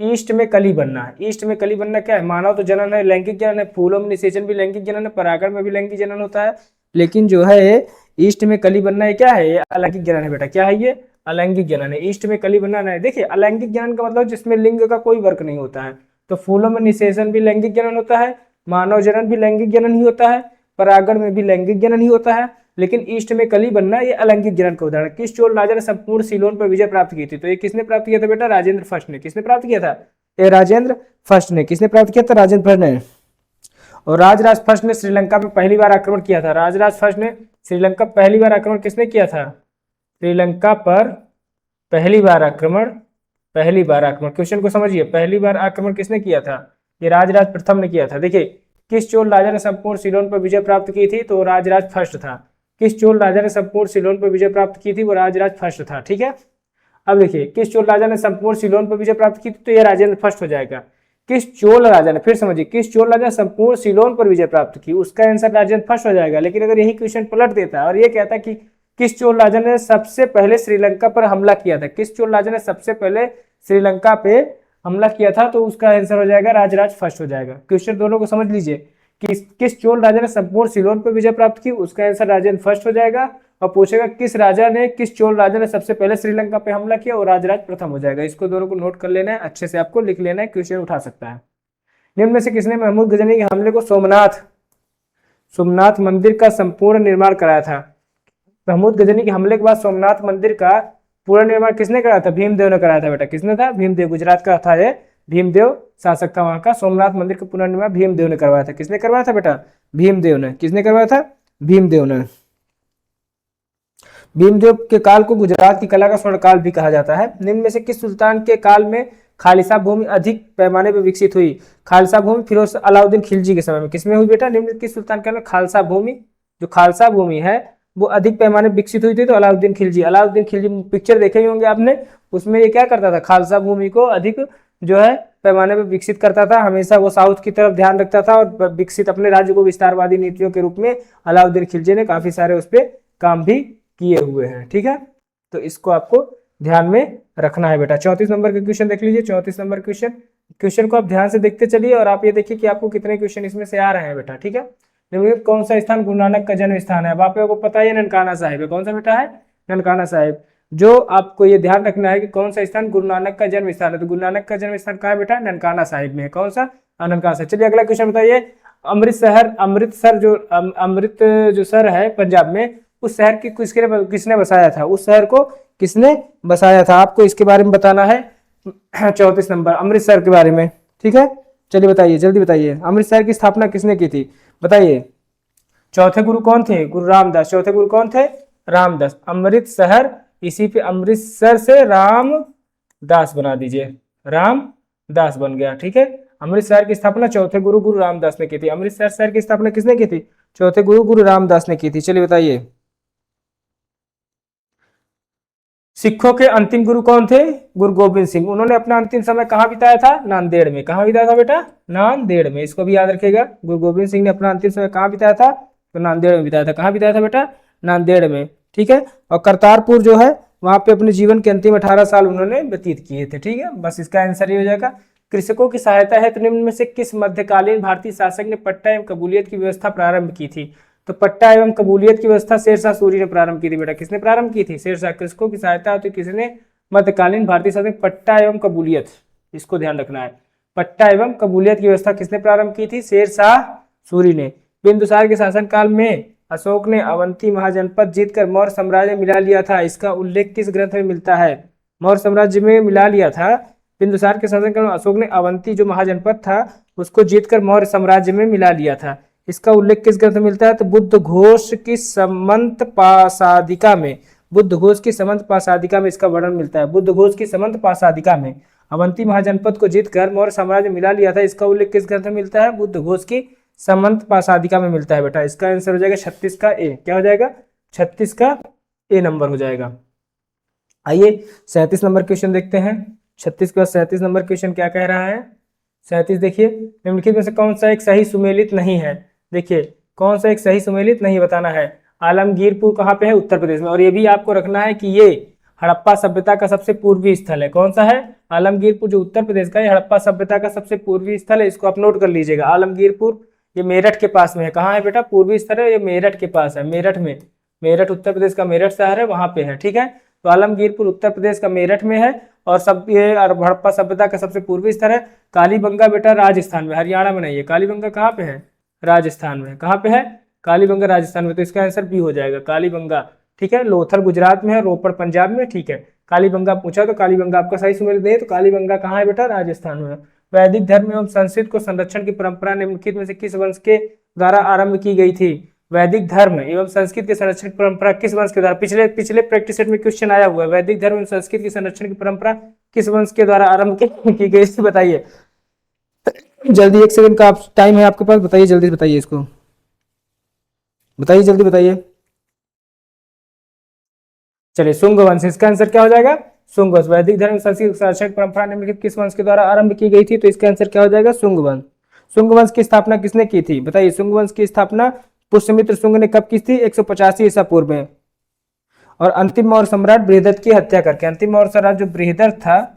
ईस्ट में कली बनना है। ईस्ट में कली बनना क्या है? मानव तो जनन है, लैंगिक जनन है। फूलों में निषेचन भी लैंगिक जनन है, परागण में भी लैंगिक जनन होता है। लेकिन जो है ईस्ट में कली बनना है, क्या है? ये अलैंगिक जनन है बेटा। क्या है ये? अलैंगिक जनन है। ईस्ट में कली बनना है। देखिए अलैंगिक जनन का मतलब जिसमें लिंग का कोई वर्क नहीं होता है। तो फूलों में निषेचन भी लैंगिक जनन होता है, मानव जनन भी लैंगिक जनन ही होता है, परागण में भी लैंगिक जनन ही होता है। लेकिन ईस्ट में कली बनना ये अलैंगिक जनन का उदाहरण। किस चोल राजा ने संपूर्ण सीलोन पर विजय प्राप्त की थी? तो ये किसने प्राप्त किया था बेटा? राजेंद्र फर्स्ट ने। किसने प्राप्त किया था? ये राजेंद्र फर्स्ट ने। किसने प्राप्त किया था? राजेंद्र फर्स्ट ने। और राजराज फर्स्ट ने श्रीलंका पर पहली बार आक्रमण किया था। राजराज फर्स्ट ने श्रीलंका पहली बार आक्रमण किसने किया था? श्रीलंका पर पहली बार आक्रमण, पहली बार आक्रमण, क्वेश्चन को समझिए, पहली बार आक्रमण किसने किया था? ये राजराज प्रथम ने किया था। देखिए किस चोल राजा ने संपूर्ण सीलोन पर विजय प्राप्त की थी? तो राजराज फर्स्ट था। किस चोल राजा ने संपूर्ण सीलोन पर विजय प्राप्त की थी? वो राजराज फर्स्ट था। ठीक है, अब देखिए किस चोल राजा ने संपूर्ण सीलोन पर विजय प्राप्त की थी? तो ये राजेंद्र फर्स्ट हो जाएगा। किस चोल राजा ने, फिर समझिए, किस चोल राजा ने संपूर्ण सीलोन पर विजय प्राप्त की? उसका आंसर राजेंद्र फर्स्ट हो जाएगा। लेकिन अगर यही क्वेश्चन पलट देता और ये कहता कि किस चोल राजा ने सबसे पहले श्रीलंका पर हमला किया था? किस चोल राजा ने सबसे पहले श्रीलंका पे हमला किया था? तो उसका आंसर हो जाएगा राजराज फर्स्ट हो जाएगा। क्वेश्चन दोनों को समझ लीजिए। किस चोल राजा ने संपूर्ण सीलोन पर विजय प्राप्त की? उसका आंसर राजेंद्र फर्स्ट हो जाएगा। और पूछेगा किस चोल राजा ने सबसे पहले श्रीलंका पे हमला किया? और राजराज प्रथम हो जाएगा। इसको दोनों को नोट कर लेना है, अच्छे से आपको लिख लेना है, क्वेश्चन उठा सकता है। निम्न में से किसने महमूद गजनी के हमले को सोमनाथ मंदिर का संपूर्ण निर्माण कराया था? महमूद गजनी के हमले के बाद सोमनाथ मंदिर का पूर्ण निर्माण किसने कराया था? भीमदेव ने कराया था बेटा। किसने था? भीमदेव। गुजरात का था ये, भीमदेव शासक था वहां का। सोमनाथ मंदिर का पुनर्निर्माण भीमदेव ने करवाया था। किसने करवाया था बेटा? भीमदेव ने। किसने करवाया था? भीमदेव ने। भीमदेव के काल को गुजरात की कला का स्वर्णकाल भी कहा जाता है। निम्न में से किस सुल्तान के काल में खालिसा भूमि अधिक पैमाने पर विकसित हुई? खालसा भूमि फिरोज अलाउद्दीन खिलजी के समय में। किसमें हुई बेटा? निम्न किस सुल्तान के काल में खालसा भूमि, जो खालसा भूमि है वो अधिक पैमाने पर विकसित हुई थी? तो अलाउद्दीन खिलजी। अलाउद्दीन खिलजी पिक्चर देखे ही होंगे आपने, उसमें ये क्या करता था? खालसा भूमि को अधिक जो है पैमाने पर विकसित करता था। हमेशा वो साउथ की तरफ ध्यान रखता था और विकसित अपने राज्य को विस्तारवादी नीतियों के रूप में अलाउद्दीन खिलजी ने काफी सारे उस पर काम भी किए हुए हैं। ठीक है, तो इसको आपको ध्यान में रखना है बेटा। 34 नंबर का क्वेश्चन देख लीजिए। 34 नंबर क्वेश्चन को आप ध्यान से देखते चलिए और आप ये देखिए कि आपको कितने क्वेश्चन इसमें से आ रहे हैं बेटा। ठीक है, निम्नलिखित कौन सा स्थान गुरु नानक का जन्म स्थान है? अब आपको पता है ननकाना साहिब है। कौन सा बेटा है? ननकाना साहिब। जो आपको ये ध्यान रखना है कि कौन सा स्थान गुरु नानक का जन्म स्थान है। तो गुरु नानक का जन्म स्थान कहाँ है बेटा? ननकाना साहिब में है। कौन सा? ननकाना साहिब। चलिए अगला क्वेश्चन बताइए। अमृत जो शहर है पंजाब में, उस शहर की किसने बसाया था? उस शहर को किसने बसाया था? आपको इसके बारे में बताना है। 34 नंबर अमृतसर के बारे में। ठीक है, चलिए बताइए, जल्दी बताइए। अमृतसर की स्थापना किसने की थी? बताइए। चौथे गुरु कौन थे? गुरु रामदास। चौथे गुरु कौन थे? रामदास। अमृतसर, इसी पे अमृतसर से रामदास बना दीजिए, रामदास बन गया। ठीक है, अमृतसर की स्थापना चौथे गुरु रामदास ने की थी। अमृतसर शहर की स्थापना किसने की थी? चौथे गुरु रामदास ने की थी। चलिए बताइए। सिखों के अंतिम गुरु कौन थे? गुरु गोविंद सिंह। उन्होंने अपना अंतिम समय कहाँ बिताया था? नांदेड़ में। कहाँ बिताया था बेटा? नांदेड़ में। इसको भी याद रखिएगा। गुरु गोविंद सिंह ने अपना अंतिम समय कहाँ बिताया था? तो नांदेड़ में बिताया था। कहाँ बिताया था बेटा? नांदेड़ में, ठीक है। और करतारपुर जो है वहां पे अपने जीवन के अंतिम 18 साल उन्होंने व्यतीत किए थे, ठीक है। बस इसका आंसर ये हो जाएगा। कृषकों की सहायता है तो निम्न में से किस मध्यकालीन भारतीय शासक ने पट्टा एवं कबूलियत की व्यवस्था प्रारंभ की थी? तो पट्टा एवं कबूलियत की व्यवस्था शेरशाह सूरी ने प्रारंभ की थी बेटा। किसने प्रारंभ की थी? शेरशाह। कृषकों की सहायता हो तो किसने? मध्यकालीन भारतीय शासक। पट्टा एवं कबूलियत, इसको ध्यान रखना है। पट्टा एवं कबूलियत की व्यवस्था किसने प्रारंभ की थी? शेरशाह सूरी ने। बिंदुसार के शासनकाल में अशोक ने अवंती महाजनपद जीतकर मौर्य साम्राज्य में मिला लिया था, इसका उल्लेख किस ग्रंथ में मिलता है? मौर्य साम्राज्य में मिला लिया था। बिंदुसार के शासनकाल में अशोक ने अवंती जो महाजनपद था उसको जीतकर मौर्य साम्राज्य में मिला लिया था, इसका उल्लेख किस ग्रंथ में मिलता है? तो बुद्ध घोष की समंत पासादिका में। बुद्ध घोष की समंत पासादिका में इसका वर्णन मिलता है। बुद्ध घोष की समंत पासादिका में अवंती महाजनपद को जीतकर मौर्य साम्राज्य मिला लिया था, इसका उल्लेख किस ग्रंथ में मिलता है? बुद्ध घोष की समंत पासादिका में मिलता है बेटा। इसका आंसर हो जाएगा 36 का ए। क्या हो जाएगा? 36 का ए नंबर हो जाएगा। आइए 37 नंबर क्वेश्चन देखते हैं। 36 के बाद 37 नंबर क्वेश्चन क्या कह रहा है? 37 देखिए, निम्नलिखित में से कौन सा एक सही सुमेलित नहीं है? देखिए कौन सा एक सही सुमेलित नहीं बताना है। आलमगीरपुर कहाँ पे है? उत्तर प्रदेश में। और ये भी आपको रखना है कि ये हड़प्पा सभ्यता का सबसे पूर्वी स्थल है। कौन सा है? आलमगीरपुर, जो उत्तर प्रदेश का है, हड़प्पा सभ्यता का सबसे पूर्वी स्थल है। इसको आप नोट कर लीजिएगा। आलमगीरपुर ये मेरठ के पास में है। कहाँ है बेटा? पूर्वी स्थल है, ये मेरठ के पास है। मेरठ में, मेरठ उत्तर प्रदेश का मेरठ शहर है, वहां पे है, ठीक है। तो आलमगीरपुर उत्तर प्रदेश का मेरठ में है। और सब ये हड़प्पा सभ्यता का सबसे पूर्वी स्थल है। कालीबंगा बेटा राजस्थान में, हरियाणा में नहीं है। कालीबंगा कहाँ पे है? राजस्थान में। कहाँ पे है? कालीबंगा राजस्थान में। तो इसका आंसर बी हो जाएगा, कालीबंगा, ठीक है। लोथल गुजरात में है, रोपड़ पंजाब में, ठीक है। कालीबंगा पूछा तो कालीबंगा आपका सही सुमेलित नहीं है, तो कालीबंगा कहाँ है बेटा? राजस्थान में। वैदिक धर्म एवं संस्कृत को संरक्षण की परंपरा निम्नलिखित में से किस वंश के द्वारा आरंभ की गई थी? वैदिक धर्म एवं संस्कृत के संरक्षण की परंपरा किस वंश के द्वारा? पिछले पिछले प्रैक्टिस सेट में क्वेश्चन आया हुआ है। वैदिक धर्म एवं संस्कृत की संरक्षण की परंपरा किस वंश के द्वारा आरंभ की गई? बताइए जल्दी, 1 सेकंड का टाइम है आपके पास, बताइए जल्दी बताइए इसको, बताइए जल्दी बताइए। चलिए शुंग वंश, इसका आंसर क्या हो जाएगा? शुंग वंश। वैदिक धर्म संस्कृत संरक्षण परंपरा निम्नलिखित किस वंश के द्वारा आरंभ की गई थी? तो इसका आंसर क्या हो जाएगा? शुंग वंश। शुंग वंश की स्थापना किसने की थी? बताइए। शुंग वंश की स्थापना पुष्यमित्र शुंग ने कब की थी? 185 ईसा पूर्व में। और अंतिम मौर्य सम्राट बृहद्रथ की हत्या करके। अंतिम मौर्य सम्राट जो बृहद्रथ था,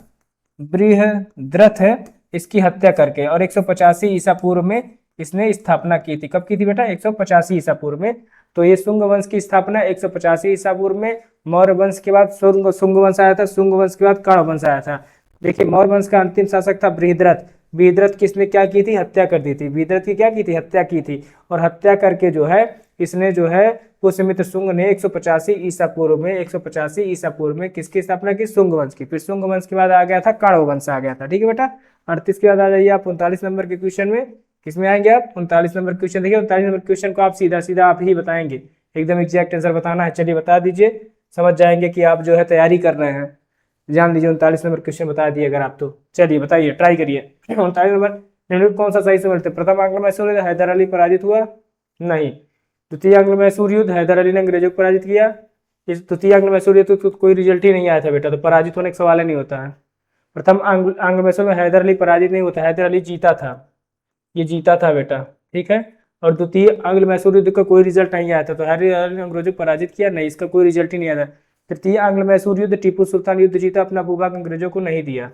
बृहद्रथ है, इसकी हत्या करके। और 185 ईसा पूर्व में इसने स्थापना की थी। कब की थी बेटा? 185 ईसा पूर्व में। तो ये शुंग वंश की स्थापना 185 ईसा पूर्व में। मौर्य वंश के बाद शुंग वंश आया था। शुंग वंश के बाद कर्ण वंश आया था। देखिए मौर्य वंश का अंतिम शासक था बृहद्रथ। बृहद्रथ किसने क्या की थी? हत्या कर दी थी। बृहद्रथ की क्या की थी? हत्या की थी। और हत्या करके जो है इसने जो है पुष्यमित्र शुंग ने 185 ईसा पूर्व में, 185 ईसा पूर्व में किसकी स्थापना की? शुंग वंश की। फिर शुंग वंश के बाद आ गया था कर्ण वंश आ गया था, ठीक है बेटा। 38 के बाद आ जाइए आप 39 नंबर के क्वेश्चन में। किसमें आएंगे आप? 39 नंबर क्वेश्चन। देखिए 39 नंबर क्वेश्चन को आप सीधा सीधा आप ही बताएंगे, एकदम एग्जैक्ट आंसर बताना है। चलिए बता दीजिए, समझ जाएंगे कि आप जो है तैयारी कर रहे हैं। जान लीजिए 39 नंबर क्वेश्चन बता दिए अगर आप तो। चलिए बताइए, ट्राई करिए। 39 नंबर, निम्नलिखित कौन सा सही समझते? प्रथम आंग्ल मैसूर युद्ध हैदर अली पराजित हुआ? नहीं। द्वितीय आंग्ल मैसूर युद्ध हैदर अली ने अंग्रेजों को पराजित किया? इस द्वितीय आंग्ल मैसूर युद्ध तो कोई रिजल्ट ही नहीं आया था बेटा, तो पराजित होने का सवाल ही नहीं होता है। प्रथम आंग्ल मैसूर में हैदर अली पराजित नहीं होता, हैदर अली जीता था, ये जीता था बेटा, ठीक है। और द्वितीय आंग्ल मैसूर युद्ध का कोई रिजल्ट नहीं आया था, तो हैदर अली ने अंग्रेजों को पराजित किया? नहीं, इसका कोई रिजल्ट ही नहीं आया था। तृतीय आंग्ल मैसूर युद्ध टीपू सुल्तान युद्ध जीता, अपना भूभाग अंग्रेजों को नहीं दिया।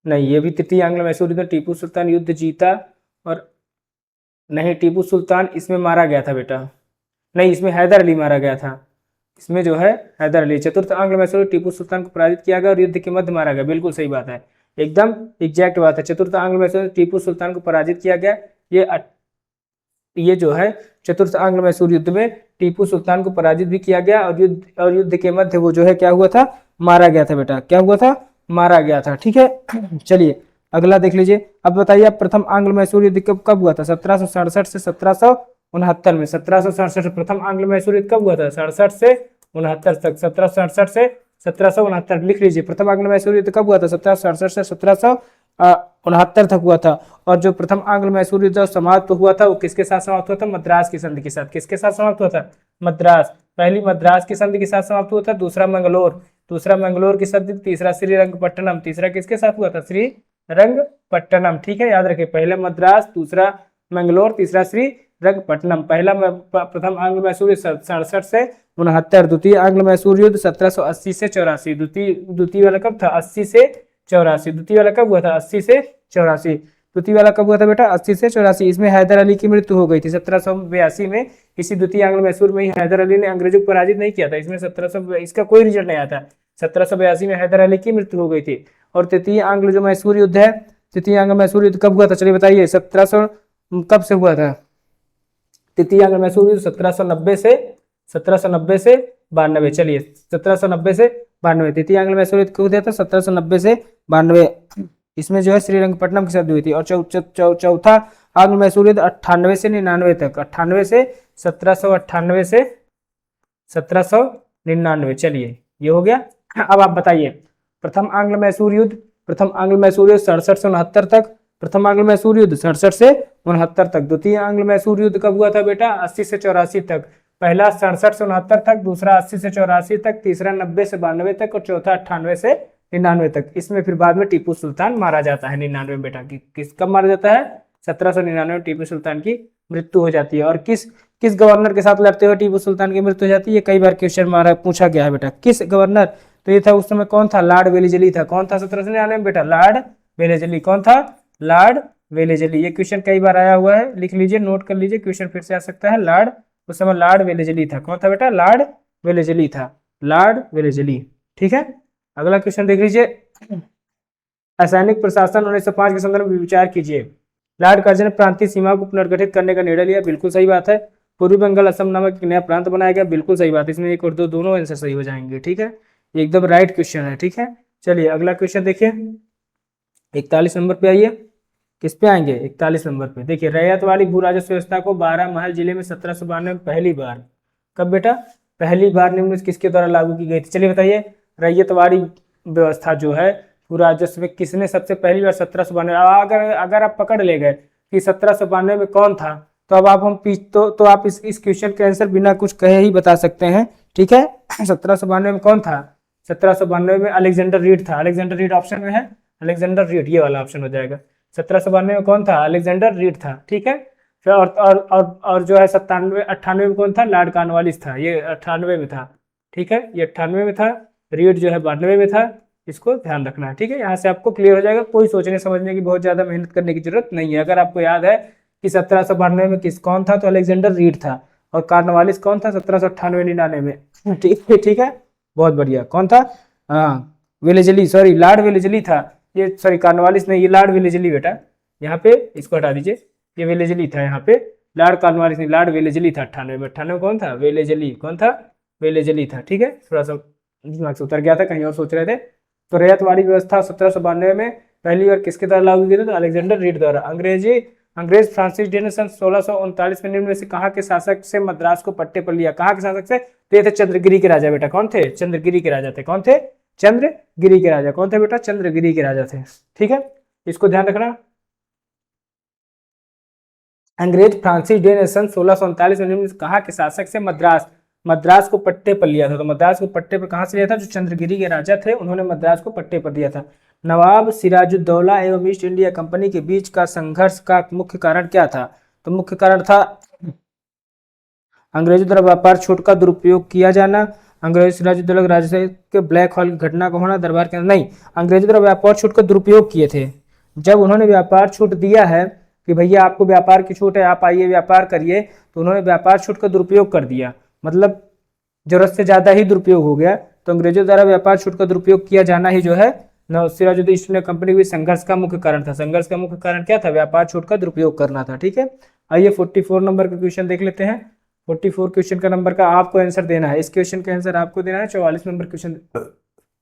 नहीं, ये भी तृतीय आंग्ल मैसूर युद्ध टीपू सुल्तान युद्ध जीता। और नहीं, टीपू सुल्तान इसमें मारा गया था बेटा, नहीं इसमें हैदर अली मारा गया था। इसमें जो है हैदर अली। चतुर्थ आंग्ल मैसूर टीपू सुल्तान को पराजित किया गया और युद्ध के मध्य मारा गया। बिल्कुल सही बात है, एकदम एग्जैक्ट बात है। चतुर्थ आंग्ल मैसूर टीपू सुल्तान को पराजित किया गया। ये जो है चतुर्थ आंग्ल मैसूर युद्ध में टीपू सुल्तान को पराजित भी किया गया और युद्ध के मध्य वो जो है क्या हुआ था? मारा गया था बेटा। क्या हुआ था? मारा गया था, ठीक है। चलिए अगला देख लीजिए। अब बताइए आप प्रथम आंग्ल मैसूर युद्ध कब हुआ था? 1767 से 1769 में। 1767 प्रथम आंग्ल मैसूर युद्ध कब हुआ था? 67 से 69 तक। 1767 से 1769 लिख लीजिए। प्रथम आंग्ल मैसूर युद्ध कब हुआ था? 1767 से 1769 तक हुआ था। और जो प्रथम आंग्ल मैसूर युद्ध समाप्त हुआ था वो किसके साथ समाप्त हुआ था? मद्रास की संधि के साथ। किसके साथ समाप्त हुआ था? मद्रास। पहली मद्रास की संधि के साथ समाप्त हुआ था, दूसरा मंगलोर की संधि, तीसरा श्रीरंगपट्टनम। तीसरा किसके साथ हुआ था? श्रीरंगपट्टनम, ठीक है, याद रखिए। पहले मद्रास, दूसरा मंगलोर, तीसरा श्री श्रीरंगपट्टनम। प्रथम आंग्ल मैसूर युद्ध 67 से 69, द्वितीय आंग्ल मैसूर युद्ध 1780 से 84। द्वितीय वाला कब था? 80 से 84। द्वितीय वाला कब हुआ था? 80 से 84। द्वितीय वाला कब हुआ था बेटा? 80 से 84। इसमें हैदर अली की मृत्यु हो गई थी 1782 में। इसी द्वितीय आंग्ल मैसूर में ही हैदर अली ने अंग्रेजों को पराजित नहीं किया था। इसमें 1700, इसका कोई रिजल्ट नहीं आता। 1782 में हैदर अली की मृत्यु हो गई थी। और तृतीय आंग्ल जो मैसूर युद्ध है, तृतीय आंग्ल मैसूर युद्ध कब हुआ था? चलिए बताइए, 1700 कब से हुआ था? तृतीय आंग्ल मैसूर युद्ध 1790 से 92। चलिए 1790 से 92 तृतीय आंग्ल मैसूर युद्ध कब हुआ था? 1790 से 92। इसमें जो है श्रीरंगपट्टनम के साथ हुई थी। और चौथा आंग्ल मैसूर युद्ध 98 से 99 तक, 98 से 1798 से 1799। चलिए ये हो गया। अब आप बताइए, प्रथम आंग्ल मैसूर युद्ध 67 से 69 तक, प्रथम आंग्ल मैसूर युद्ध 67 से 69 तक। द्वितीय आंग्ल मैसूर युद्ध कब हुआ था बेटा? 80 से 84 तक। पहला 67 से 69 तक, दूसरा 80 से 84 तक, तीसरा 90 से 92 तक और चौथा 98 से 99 तक। इसमें फिर बाद में टीपू सुल्तान मारा जाता है 99 में बेटा। किस कब मारा जाता है? 1799 में टीपू सुल्तान की मृत्यु हो जाती है। और किस गवर्नर के साथ लड़ते हुए टीपू सुल्तान की मृत्यु हो जाती है? कई बार क्वेश्चन मारा पूछा गया है बेटा। किस गवर्नर? तो ये था उस समय कौन था? लॉर्ड वेलेजली था। कौन था 1799 में बेटा? Lord Wellesley. कौन था? Lord Wellesley. ये क्वेश्चन कई बार आया हुआ है, लिख लीजिए, नोट कर लीजिए, क्वेश्चन फिर से आ सकता है। लॉर्ड, उस समय लॉर्ड वेलेजली था। कौन था बेटा? लॉर्ड वेलेजली था। Lord Wellesley. ठीक है, अगला क्वेश्चन देख लीजिए। असैनिक प्रशासन 1905 के संदर्भ में विचार कीजिए। लॉर्ड कर्जन ने प्रांतीय सीमा को पुनर्गठित करने का निर्णय लिया। बिल्कुल सही बात है। पूर्वी बंगाल असम नामक एक नया प्रांत बनाया गया। बिल्कुल सही बात है। इसमें एक और दो दोनों आंसर सही हो जाएंगे। ठीक है, एकदम राइट क्वेश्चन है। ठीक है, चलिए अगला क्वेश्चन देखिए, 41 नंबर पे आइए। किस पे आएंगे? 41 नंबर पे। देखिए, रैयत वाली भू राजस्व व्यवस्था को 12 महल जिले में 1792 में पहली बार, कब बेटा? पहली बार निम्न में किसके द्वारा लागू की गई थी? चलिए बताइए। रैयत वाली व्यवस्था जो है भू राजस्व में किसने सबसे पहली बार 1792, अगर आप पकड़ ले गए कि 1792 में कौन था, तो अब आप इस क्वेश्चन के आंसर बिना कुछ कहे ही बता सकते हैं। ठीक है, 1792 में कौन था? 1792 में अलेक्जेंडर रीड था। अलेक्जेंडर रीड ऑप्शन में है, अलेक्जेंडर रीड, ये वाला ऑप्शन हो जाएगा। 1792 में कौन था? अलेक्जेंडर रीड था। ठीक है, फिर और जो है 98 में कौन था? लॉर्ड कॉर्नवालिस था। ये 98 में था। ठीक है, ये 98 में था। रीड जो है 92 में था। इसको ध्यान रखना है। ठीक है, यहाँ से आपको क्लियर हो जाएगा। कोई सोचने समझने की बहुत ज्यादा मेहनत करने की जरूरत नहीं है। अगर आपको याद है कि 1792 में कौन था, तो अलेक्जेंडर रीड था। और कॉर्नवालिस कौन था? 1798-99 में। ठीक है, बहुत बढ़िया। कौन था? हाँ, वेलेजली, सॉरी, लॉर्ड वेलेजली था। ये सॉरी, कॉर्नवालिस नहीं, ये लॉर्ड वेलेजली बेटा। यहाँ पे इसको हटा दीजिए, ये वेलेजली था। यहाँ पे लॉर्ड कॉर्नवालिस नहीं, लॉर्ड वेलेजली था 98 में। 98 कौन था? वेलेजली। कौन था? वेलेजली था। ठीक है, थोड़ा सा दिमाग से उतर गया था, कहीं और सोच रहे थे। तो रैयतवाड़ी व्यवस्था 1792 में पहली बार किसके द्वारा लागू की गई? तो अलेक्जेंडर रीड द्वारा। अंग्रेज फ्रांसिस ड्रे ने सन 1639 में निम्न में से कहाँ के शासक से मद्रास को पट्टे पर लिया? कहाँ के शासक से? तो ये थे चंद्रगिरी के राजा बेटा। कौन थे? चंद्रगिरी के राजा थे। कौन थे? चंद्रगिरी के राजा। कौन थे बेटा? चंद्रगिरी के राजा थे। ठीक है, इसको ध्यान रखना। अंग्रेज फ्रांसिस ड्रे ने सन 1639 में निम्न में से कहाँ के शासक से मद्रास को पट्टे पर लिया था? तो मद्रास को पट्टे पर कहां से लिया था? जो चंद्रगिरी के राजा थे, उन्होंने मद्रास को पट्टे पर दिया था। नवाब सिराजुद्दौला एवं ईस्ट इंडिया कंपनी के बीच का संघर्ष का मुख्य कारण क्या था? तो मुख्य कारण था अंग्रेजों द्वारा व्यापार छूट का दुरुपयोग किया जाना, अंग्रेज सिराजुद्दौला राजशाही के ब्लैक हॉल की घटना का होना, दरबार के नहीं, अंग्रेजों द्वारा व्यापार छूट का दुरुपयोग किए थे। जब उन्होंने व्यापार छूट दिया है कि भैया आपको व्यापार की छूट है, आप आइए व्यापार करिए, तो उन्होंने व्यापार छूट का दुरुपयोग कर दिया। मतलब जरूरत से ज्यादा ही दुरुपयोग हो गया। तो अंग्रेजों द्वारा व्यापार छूट का दुरुपयोग किया जाना ही जो है सिराजुद्दौला ईस्ट इंडिया कंपनी के संघर्ष का मुख्य कारण था। संघर्ष का मुख्य कारण क्या था? व्यापार छूट का दुरुपयोग करना था। ठीक है, आइए 44 नंबर का क्वेश्चन देख लेते हैं। 44 क्वेश्चन का नंबर का आपको आंसर देना है। इस क्वेश्चन का आंसर आपको देना है। 44 नंबर क्वेश्चन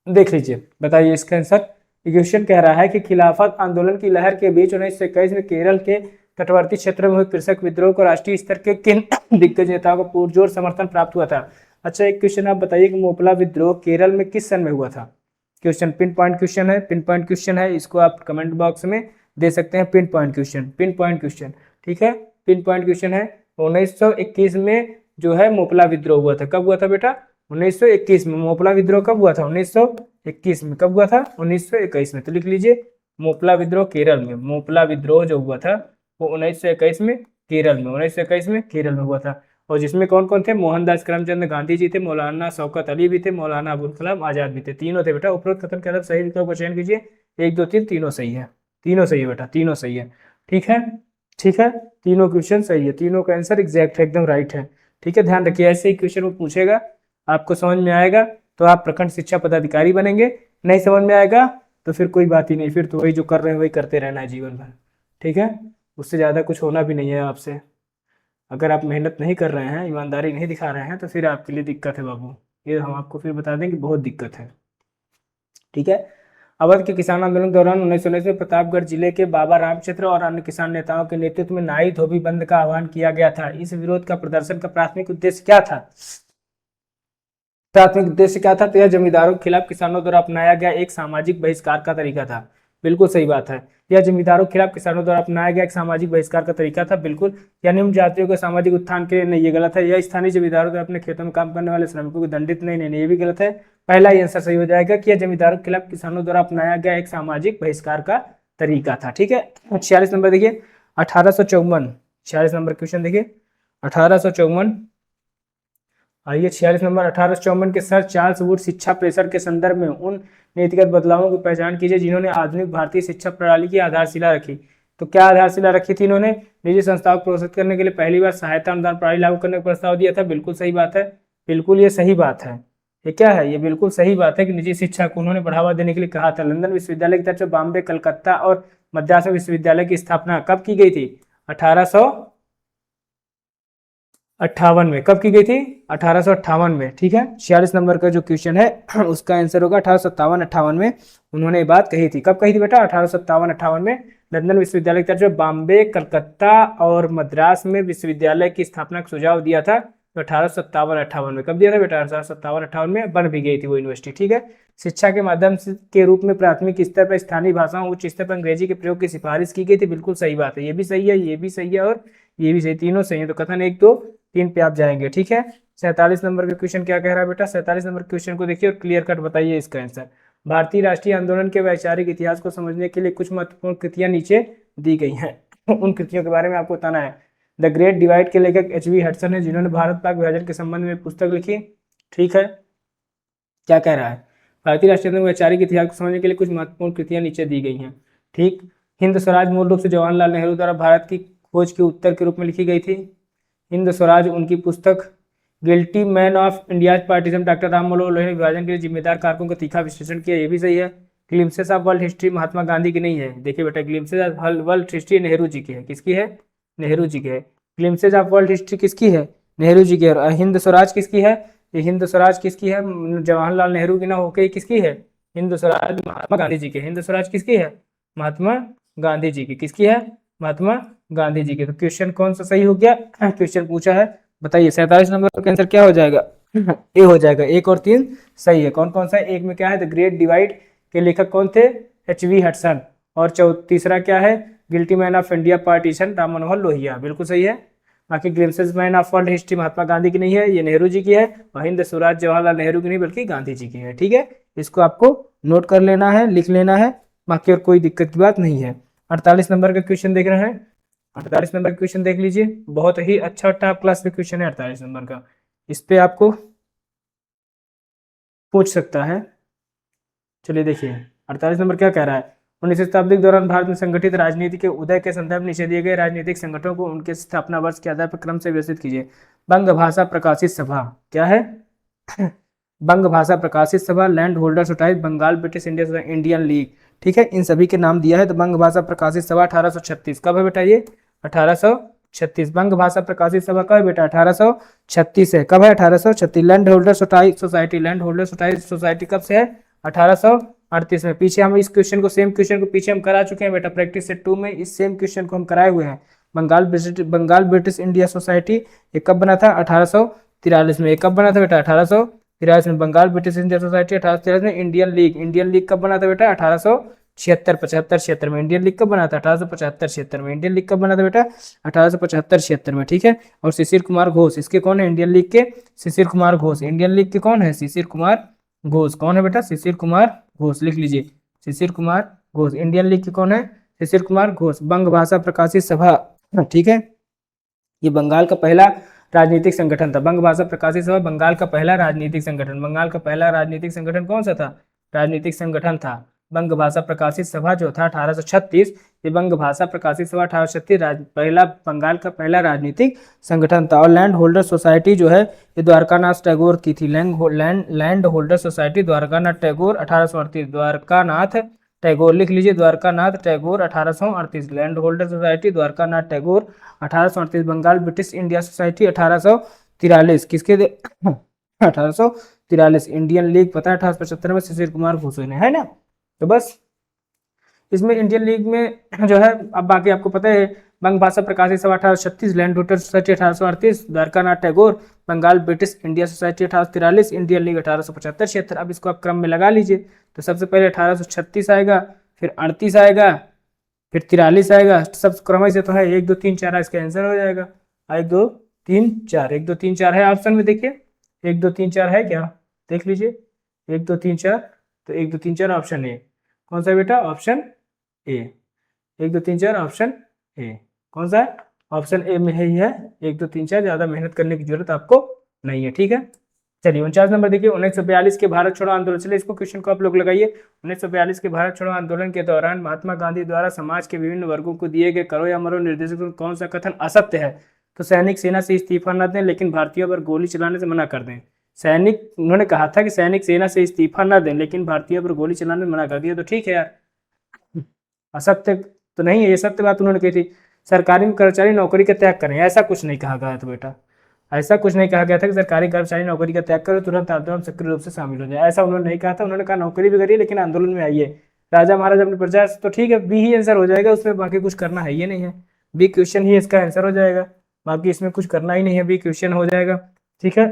देख लीजिए, बताइए इसका आंसर। क्वेश्चन कह रहा है कि खिलाफत आंदोलन की लहर के बीच 1921 में केरल के तटवर्ती क्षेत्र में हुए कृषक विद्रोह को राष्ट्रीय स्तर के किन दिग्गज नेताओं को पुरजोर समर्थन प्राप्त हुआ था? अच्छा, एक क्वेश्चन आप बताइए कि मोपला विद्रोह केरल में किस सन में हुआ था? क्वेश्चन पिन पॉइंट क्वेश्चन है, पिन पॉइंट क्वेश्चन है। इसको आप कमेंट बॉक्स में दे सकते हैं। Pin point question, pin point question. ठीक है, पिन पॉइंट क्वेश्चन है। 1921 में जो है मोपला विद्रोह हुआ था। कब हुआ था बेटा? 1921 में। मोपला विद्रोह कब हुआ था? 1921 में। कब हुआ था? 1921 में। तो लिख लीजिए मोपला विद्रोह केरल में। मोपला विद्रोह जो हुआ था वो 1921 में केरल में, 1921 में केरल में हुआ था। और जिसमें कौन कौन थे? मोहनदास करमचंद गांधी जी थे, मौलाना शौकत अली भी थे, मौलाना अबुल कलाम आजाद भी थे, तीनों थे बेटा। उपरोक्त कथन के अंदर सही विकल्प का चयन कीजिए। 1 2 3 तीनों सही है, तीनों सही है बेटा, तीनों सही है। ठीक है, ठीक है, तीनों क्वेश्चन सही है, तीनों का आंसर एग्जैक्ट है, एकदम राइट है। ठीक है, ध्यान रखिए, ऐसे ही क्वेश्चन वो पूछेगा, आपको समझ में आएगा तो आप प्रखंड शिक्षा पदाधिकारी बनेंगे, नहीं समझ में आएगा तो फिर कोई बात ही नहीं, फिर तो वही जो कर रहे हैं वही करते रहना है जीवन भर। ठीक है, उससे ज़्यादा कुछ होना भी नहीं है आपसे। अगर आप मेहनत नहीं कर रहे हैं, ईमानदारी नहीं दिखा रहे हैं तो फिर आपके लिए दिक्कत है बाबू, ये हम आपको फिर बता दें कि बहुत दिक्कत है। ठीक है, अवध के किसान आंदोलन के दौरान 1919 में प्रतापगढ़ जिले के बाबा रामचंद्र और अन्य किसान नेताओं के नेतृत्व में नाई धोबी बंद का आह्वान किया गया था। इस विरोध का प्रदर्शन का प्राथमिक उद्देश्य क्या था? प्राथमिक उद्देश्य क्या था? तो यह जमींदारों के खिलाफ किसानों द्वारा अपनाया गया एक सामाजिक बहिष्कार का तरीका था। बिल्कुल सही बात है, यह जमींदारों के खिलाफ किसानों द्वारा अपनाया गया एक सामाजिक बहिष्कार का तरीका था। बिल्कुल, या निम्न जातियों के सामाजिक उत्थान के लिए नहीं, ये गलत है। यह स्थानीय जमींदारों द्वारा अपने खेतों में काम करने वाले श्रमिकों को दंडित नहीं, नहीं, ये भी गलत है। पहला ही आंसर सही हो जाएगा कि यह जमींदारों के खिलाफ किसानों द्वारा अपनाया गया एक सामाजिक बहिष्कार का तरीका था। ठीक है, 46 नंबर देखिए, 1854, 46 नंबर क्वेश्चन देखिए, 1854। आइए 46 नंबर, 1854 के सर चार्ल्स वुड शिक्षा प्रेशर के संदर्भ में उन नीतिगत बदलावों की पहचान कीजिए जिन्होंने आधुनिक भारतीय शिक्षा प्रणाली की आधारशिला रखी। तो क्या आधारशिला रखी थी इन्होंने? निजी संस्थाओं को प्रोत्साहित करने के लिए पहली बार सहायता अनुदान प्रणाली लागू करने का प्रस्ताव दिया था। बिल्कुल सही बात है, बिल्कुल ये सही बात है। ये क्या है? ये बिल्कुल सही बात है कि निजी शिक्षा को उन्होंने बढ़ावा देने के लिए कहा था। लंदन विश्वविद्यालय की तरफ से बॉम्बे, कलकत्ता और मद्रास विश्वविद्यालय की स्थापना कब की गई थी? 1858 में। कब की गई थी? 1858 में। ठीक है, 46 नंबर का जो क्वेश्चन है उसका आंसर होगा 1857-58 में उन्होंने ये बात कही थी। कब कही थी बेटा? 1857-58 में लंदन विश्वविद्यालय की तरफ से बॉम्बे, कलकत्ता और मद्रास में विश्वविद्यालय की स्थापना का सुझाव दिया था। तो 1857-58 में कब दिया था बेटा? 1857-58 में बन भी गई थी वो यूनिवर्सिटी। ठीक है, शिक्षा के माध्यम के रूप में प्राथमिक स्तर पर स्थानीय भाषाओं, उच्च स्तर पर अंग्रेजी के प्रयोग की सिफारिश की गई थी। बिल्कुल सही बात है, ये भी सही है, ये भी सही है और ये भी सही, तीनों सही है। तो कथन 1 2 3 पे आप जाएंगे। ठीक है, 47 नंबर का क्वेश्चन क्या कह रहा है बेटा? 47 नंबर क्वेश्चन को देखिए और क्लियर कट बताइए इसका आंसर। भारतीय राष्ट्रीय आंदोलन के वैचारिक इतिहास को समझने के लिए कुछ महत्वपूर्ण कृतियां नीचे दी गई हैं। उन कृतियों के बारे में आपको बताना है। द ग्रेट डिवाइड के लेखक एच.वी. हडसन है जिन्होंने भारत पाक विभाजन के संबंध में पुस्तक लिखी। ठीक है, क्या कह रहा है? भारतीय राष्ट्रीय आंदोलन के वैचारिक इतिहास को समझने के लिए कुछ महत्वपूर्ण कृतियां नीचे दी गई हैं। ठीक, हिंद स्वराज मूल रूप से जवाहरलाल नेहरू द्वारा भारत की खोज के उत्तर के रूप में लिखी गई थी। हिंद स्वराज उनकी पुस्तक। Guilty man of India's partition, doctor Ram Manohar Lohia ने विभाजन के लिए जिम्मेदार कारकों का तीखा विश्लेषण किया, ये भी सही है। Glimpses of world history Mahatma Gandhi की नहीं है। देखिए बेटा, glimpses of world history Nehru ji की है। किसकी है? नेहरू जी की है। ग्लिम्सेस ऑफ वर्ल्ड हिस्ट्री किसकी है? नेहरू जी की है। और हिंद स्वराज किसकी है? ये हिंद स्वराज किसकी है? जवाहरलाल नेहरू की ना होके किसकी है? हिंद स्वराज महात्मा गांधी जी की। हिंद स्वराज किसकी है? महात्मा गांधी जी की। किसकी है? महात्मा गांधी जी के। तो क्वेश्चन कौन सा सही हो गया? क्वेश्चन पूछा है, बताइए 47 नंबर का आंसर क्या हो जाएगा? ए हो जाएगा। 1 और 3 सही है। कौन कौन सा? एक में क्या है? द ग्रेट डिवाइड के लेखक कौन थे? एच.वी. हडसन। और तीसरा क्या है? Guilty man of India partition, Ram Manohar Lohia. बिल्कुल सही है। बाकी glimpses man of world history Mahatma Gandhi की नहीं है, ये नेहरू जी की है। और हिंद स्वराज जवाहरलाल नेहरू की नहीं बल्कि गांधी जी की है। ठीक है, इसको आपको नोट कर लेना है, लिख लेना है, बाकी और कोई दिक्कत की बात नहीं है। 48 नंबर का क्वेश्चन देख रहे हैं। 48 नंबर का क्वेश्चन देख लीजिए, बहुत ही अच्छा टॉप क्लास का क्वेश्चन है 48 नंबर का। इस पे आपको पूछ सकता है। चलिए देखिए 48 नंबर क्या कह रहा है? 19वीं शताब्दी के दौरान भारत में संगठित राजनीति के उदय के संदर्भ में नीचे दिए गए राजनीतिक संगठनों को उनके स्थापना वर्ष के आधार पर क्रम से व्यवस्थित कीजिए। बंग भाषा प्रकाशित सभा क्या है? बंग Bhasha Prakashit Sabha, land holder society, Bengal British India Indian league. ठीक है, इन सभी के नाम दिया है। तो बंग भाषा प्रकाशित सभा 1836 कब है बेटा? ये 1836। बंग भाषा प्रकाशित सभा कब है बेटा? 1836 है। कब है? 1836। Land holder society, land holder society कब से है? 1838 में। पीछे हम इस क्वेश्चन को, सेम क्वेश्चन को पीछे हम करा चुके हैं बेटा, प्रैक्टिस सेट 2 में इस सेम क्वेश्चन को हम कराए हुए हैं। बंगाल ब्रिटिश इंडिया सोसाइटी ये कब बना था? 1843 में। ये कब बना था बेटा? 1843 में। बंगाल ब्रिटिश इंडिया सोसाइटी 1843 में। इंडियन लीग कब बना था बेटा? 1876 में। इंडियन लीग कब बना था? 1875 में। इंडियन लीग कब बना था बेटा? 1875 में। ठीक है, और शिशिर कुमार घोष इसके कौन है? इंडियन लीग के शिशिर कुमार घोष। इंडियन लीग के कौन है? शिशिर कुमार घोष। कौन है बेटा? शिशिर कुमार घोष। लिख लीजिए, शिशिर कुमार घोष। इंडियन लीग के कौन है? शिशिर कुमार घोष। बंग भाषा प्रकाशित सभा। ठीक है, ये बंगाल का पहला राजनीतिक संगठन था। बंग भाषा प्रकाशित सभा बंगाल का पहला राजनीतिक संगठन। बंगाल का पहला राजनीतिक संगठन कौन सा था? राजनीतिक संगठन था बंग भाषा प्रकाशित सभा जो था 1836। ये बंग भाषा प्रकाशित सभा 1836 पहला बंगाल का पहला राजनीतिक संगठन था। और लैंड होल्डर सोसाइटी जो है ये द्वारकानाथ टैगोर की थी। Land holder society Dwarkanath Tagore 1838। Dwarkanath Tagore लिख लीजिए, Dwarkanath Tagore 1838। Land holder society Dwarkanath Tagore 1838। Bengal British India society 1843। किसके 1843। इंडियन लीग पता है 1875 में शिशिर कुमार घोषे ने, है ना। तो बस इसमें इंडियन लीग में जो है, अब बाकी आपको पता है, बंग Bhasha Prakashit Sabha 1836, land holder society 1838, Dwarkanath Tagore, Bengal British India society 1843, Indian league 1875 76। अब इसको आप क्रम में लगा लीजिए। तो सबसे पहले 1836 आएगा, फिर 38 आएगा, फिर 43 आएगा। सब क्रम से तो है 1 2 3 4, इसका आंसर हो जाएगा 1 2 3 4। 1 2 3 4 है ऑप्शन में, देखिए 1 2 3 4 है क्या, देख लीजिए 1 2 3 4। तो 1 2 3 4 ऑप्शन ए कौन सा बेटा? Option A. 1 2 3 4 ऑप्शन ए कौन सा है? ऑप्शन ए में ही है 1 2 3 4। ज्यादा मेहनत करने की जरूरत आपको नहीं है, ठीक है। चलिए 49 नंबर देखिए, 1942 के भारत छोड़ो आंदोलन। चलिए इसको क्वेश्चन को आप लोग लगाइए। 1942 के भारत छोड़ो आंदोलन के दौरान महात्मा गांधी द्वारा समाज के विभिन्न वर्गों को दिए गए करो या मरो निर्देशों में कौन सा कथन असत्य है? तो सैनिक सेना से इस्तीफा न दें लेकिन भारतीयों पर गोली चलाने से मना कर दें। सैनिक, उन्होंने कहा था कि सैनिक सेना से इस्तीफा न दें लेकिन भारतीयों पर गोली चलाने से मना कर दिया, तो ठीक है यार, असत्य तो नहीं है, ये सत्य बात उन्होंने कही थी। सरकारी कर्मचारी नौकरी का त्याग करें, ऐसा कुछ नहीं कहा गया था बेटा। ऐसा कुछ नहीं कहा गया था कि सरकारी कर्मचारी नौकरी का त्याग करो तुरंत आंदोलन सक्रिय रूप से शामिल हो जाए, ऐसा उन्होंने नहीं कहा था। उन्होंने कहा नौकरी भी करिए लेकिन आंदोलन में आइए। राजा महाराजा अपनी प्रजा, तो ठीक है, बी ही आंसर हो जाएगा, उसमें बाकी कुछ करना है ये नहीं है। बी क्वेश्चन ही इसका आंसर हो जाएगा, बाकी इसमें कुछ करना ही नहीं है, बी क्वेश्चन हो जाएगा, ठीक है।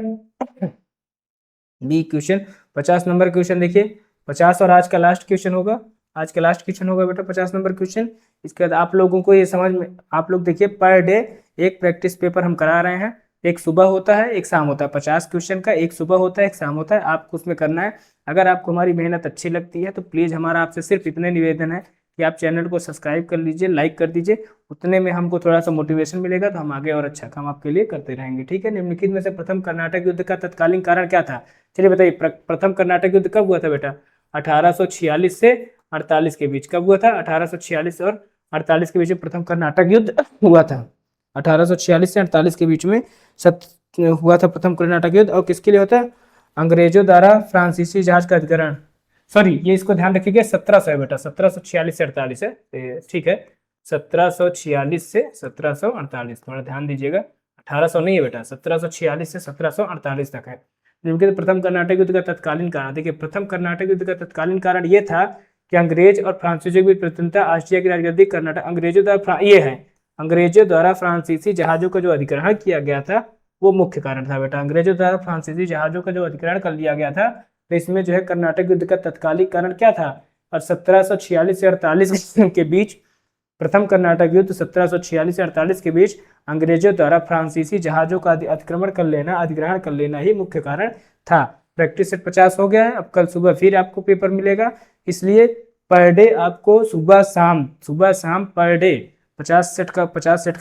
बी क्वेश्चन 50 नंबर क्वेश्चन देखिए, 50 और आज का लास्ट क्वेश्चन होगा। आज का लास्ट क्वेश्चन होगा बेटा 50 नंबर क्वेश्चन। इसके बाद आप लोगों को ये समझ में, आप लोग देखिए पर डे एक प्रैक्टिस पेपर हम करा रहे हैं, एक सुबह होता है एक शाम होता है। 50 क्वेश्चन का एक सुबह होता है एक शाम होता है, आपको उसमें करना है। अगर आपको हमारी मेहनत अच्छी लगती है तो प्लीज़ हमारा आपसे सिर्फ इतने निवेदन है कि आप चैनल को सब्सक्राइब कर लीजिए, लाइक कर दीजिए। उतने में हमको थोड़ा सा मोटिवेशन मिलेगा तो हम आगे और अच्छा काम आपके लिए करते रहेंगे, ठीक है। निम्नलिखित में से प्रथम कर्नाटक युद्ध का तत्कालीन कारण क्या था? चलिए बताइए, प्रथम कर्नाटक युद्ध कब हुआ था बेटा? 1846 से 48 के बीच। कब हुआ था? 1846 और 48 के बीच में प्रथम कर्नाटक युद्ध हुआ था। 1846 से 48 के बीच में हुआ था प्रथम कर्नाटक युद्ध। और किसके लिए होता है? अंग्रेजों द्वारा फ्रांसीसी जहाज का अधिग्रहण, सॉरी ये इसको ध्यान रखिएगा, 1700 है बेटा, 1746 से 48 है, ठीक है। 1746 से 1748, थोड़ा ध्यान दीजिएगा, 1800 नहीं है बेटा, 1746 से 1748 तक है। जिनके प्रथम कर्नाटक युद्ध का तत्कालीन कारण, देखिए प्रथम कर्नाटक युद्ध का तत्कालीन कारण ये था कि अंग्रेज और फ्रांसीसियों की प्रतिनिधिता ऑस्ट्रिया की राजगद्दी कर्नाटक, अंग्रेजों द्वारा, ये है अंग्रेजों द्वारा फ्रांसीसी जहाजों का जो अधिग्रहण किया गया था वो मुख्य कारण था बेटा। अंग्रेजों द्वारा फ्रांसीसी जहाजों का जो अधिग्रहण कर लिया गया था, तो इसमें जो है कर्नाटक युद्ध का तत्कालिक कारण क्या था? और 1746 से 48 के बीच प्रथम कर्नाटक युद्ध 1746 से 48 के बीच अंग्रेजों द्वारा फ्रांसीसी जहाजों का अतिक्रमण कर लेना, अधिग्रहण कर लेना ही मुख्य कारण था। प्रैक्टिस सेट 50 हो गया है। अब कल सुबह फिर आपको पेपर मिलेगा, इसलिए पर डे आपको सुबह शाम पर डे 50 सेट का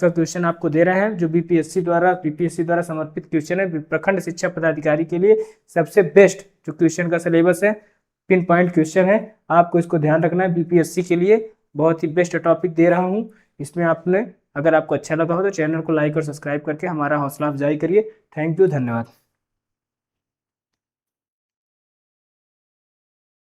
क्वेश्चन आपको दे रहे हैं, जो बीपीएससी द्वारा समर्पित क्वेश्चन है। प्रखंड शिक्षा पदाधिकारी के लिए सबसे बेस्ट जो क्वेश्चन का सिलेबस है, पिन पॉइंट क्वेश्चन है, आपको इसको ध्यान रखना है। बीपीएससी के लिए बहुत ही बेस्ट टॉपिक दे रहा हूँ। इसमें आपने, अगर आपको अच्छा लगा हो तो चैनल को लाइक और सब्सक्राइब करके हमारा हौसला अफजाई करिए। थैंक यू, धन्यवाद।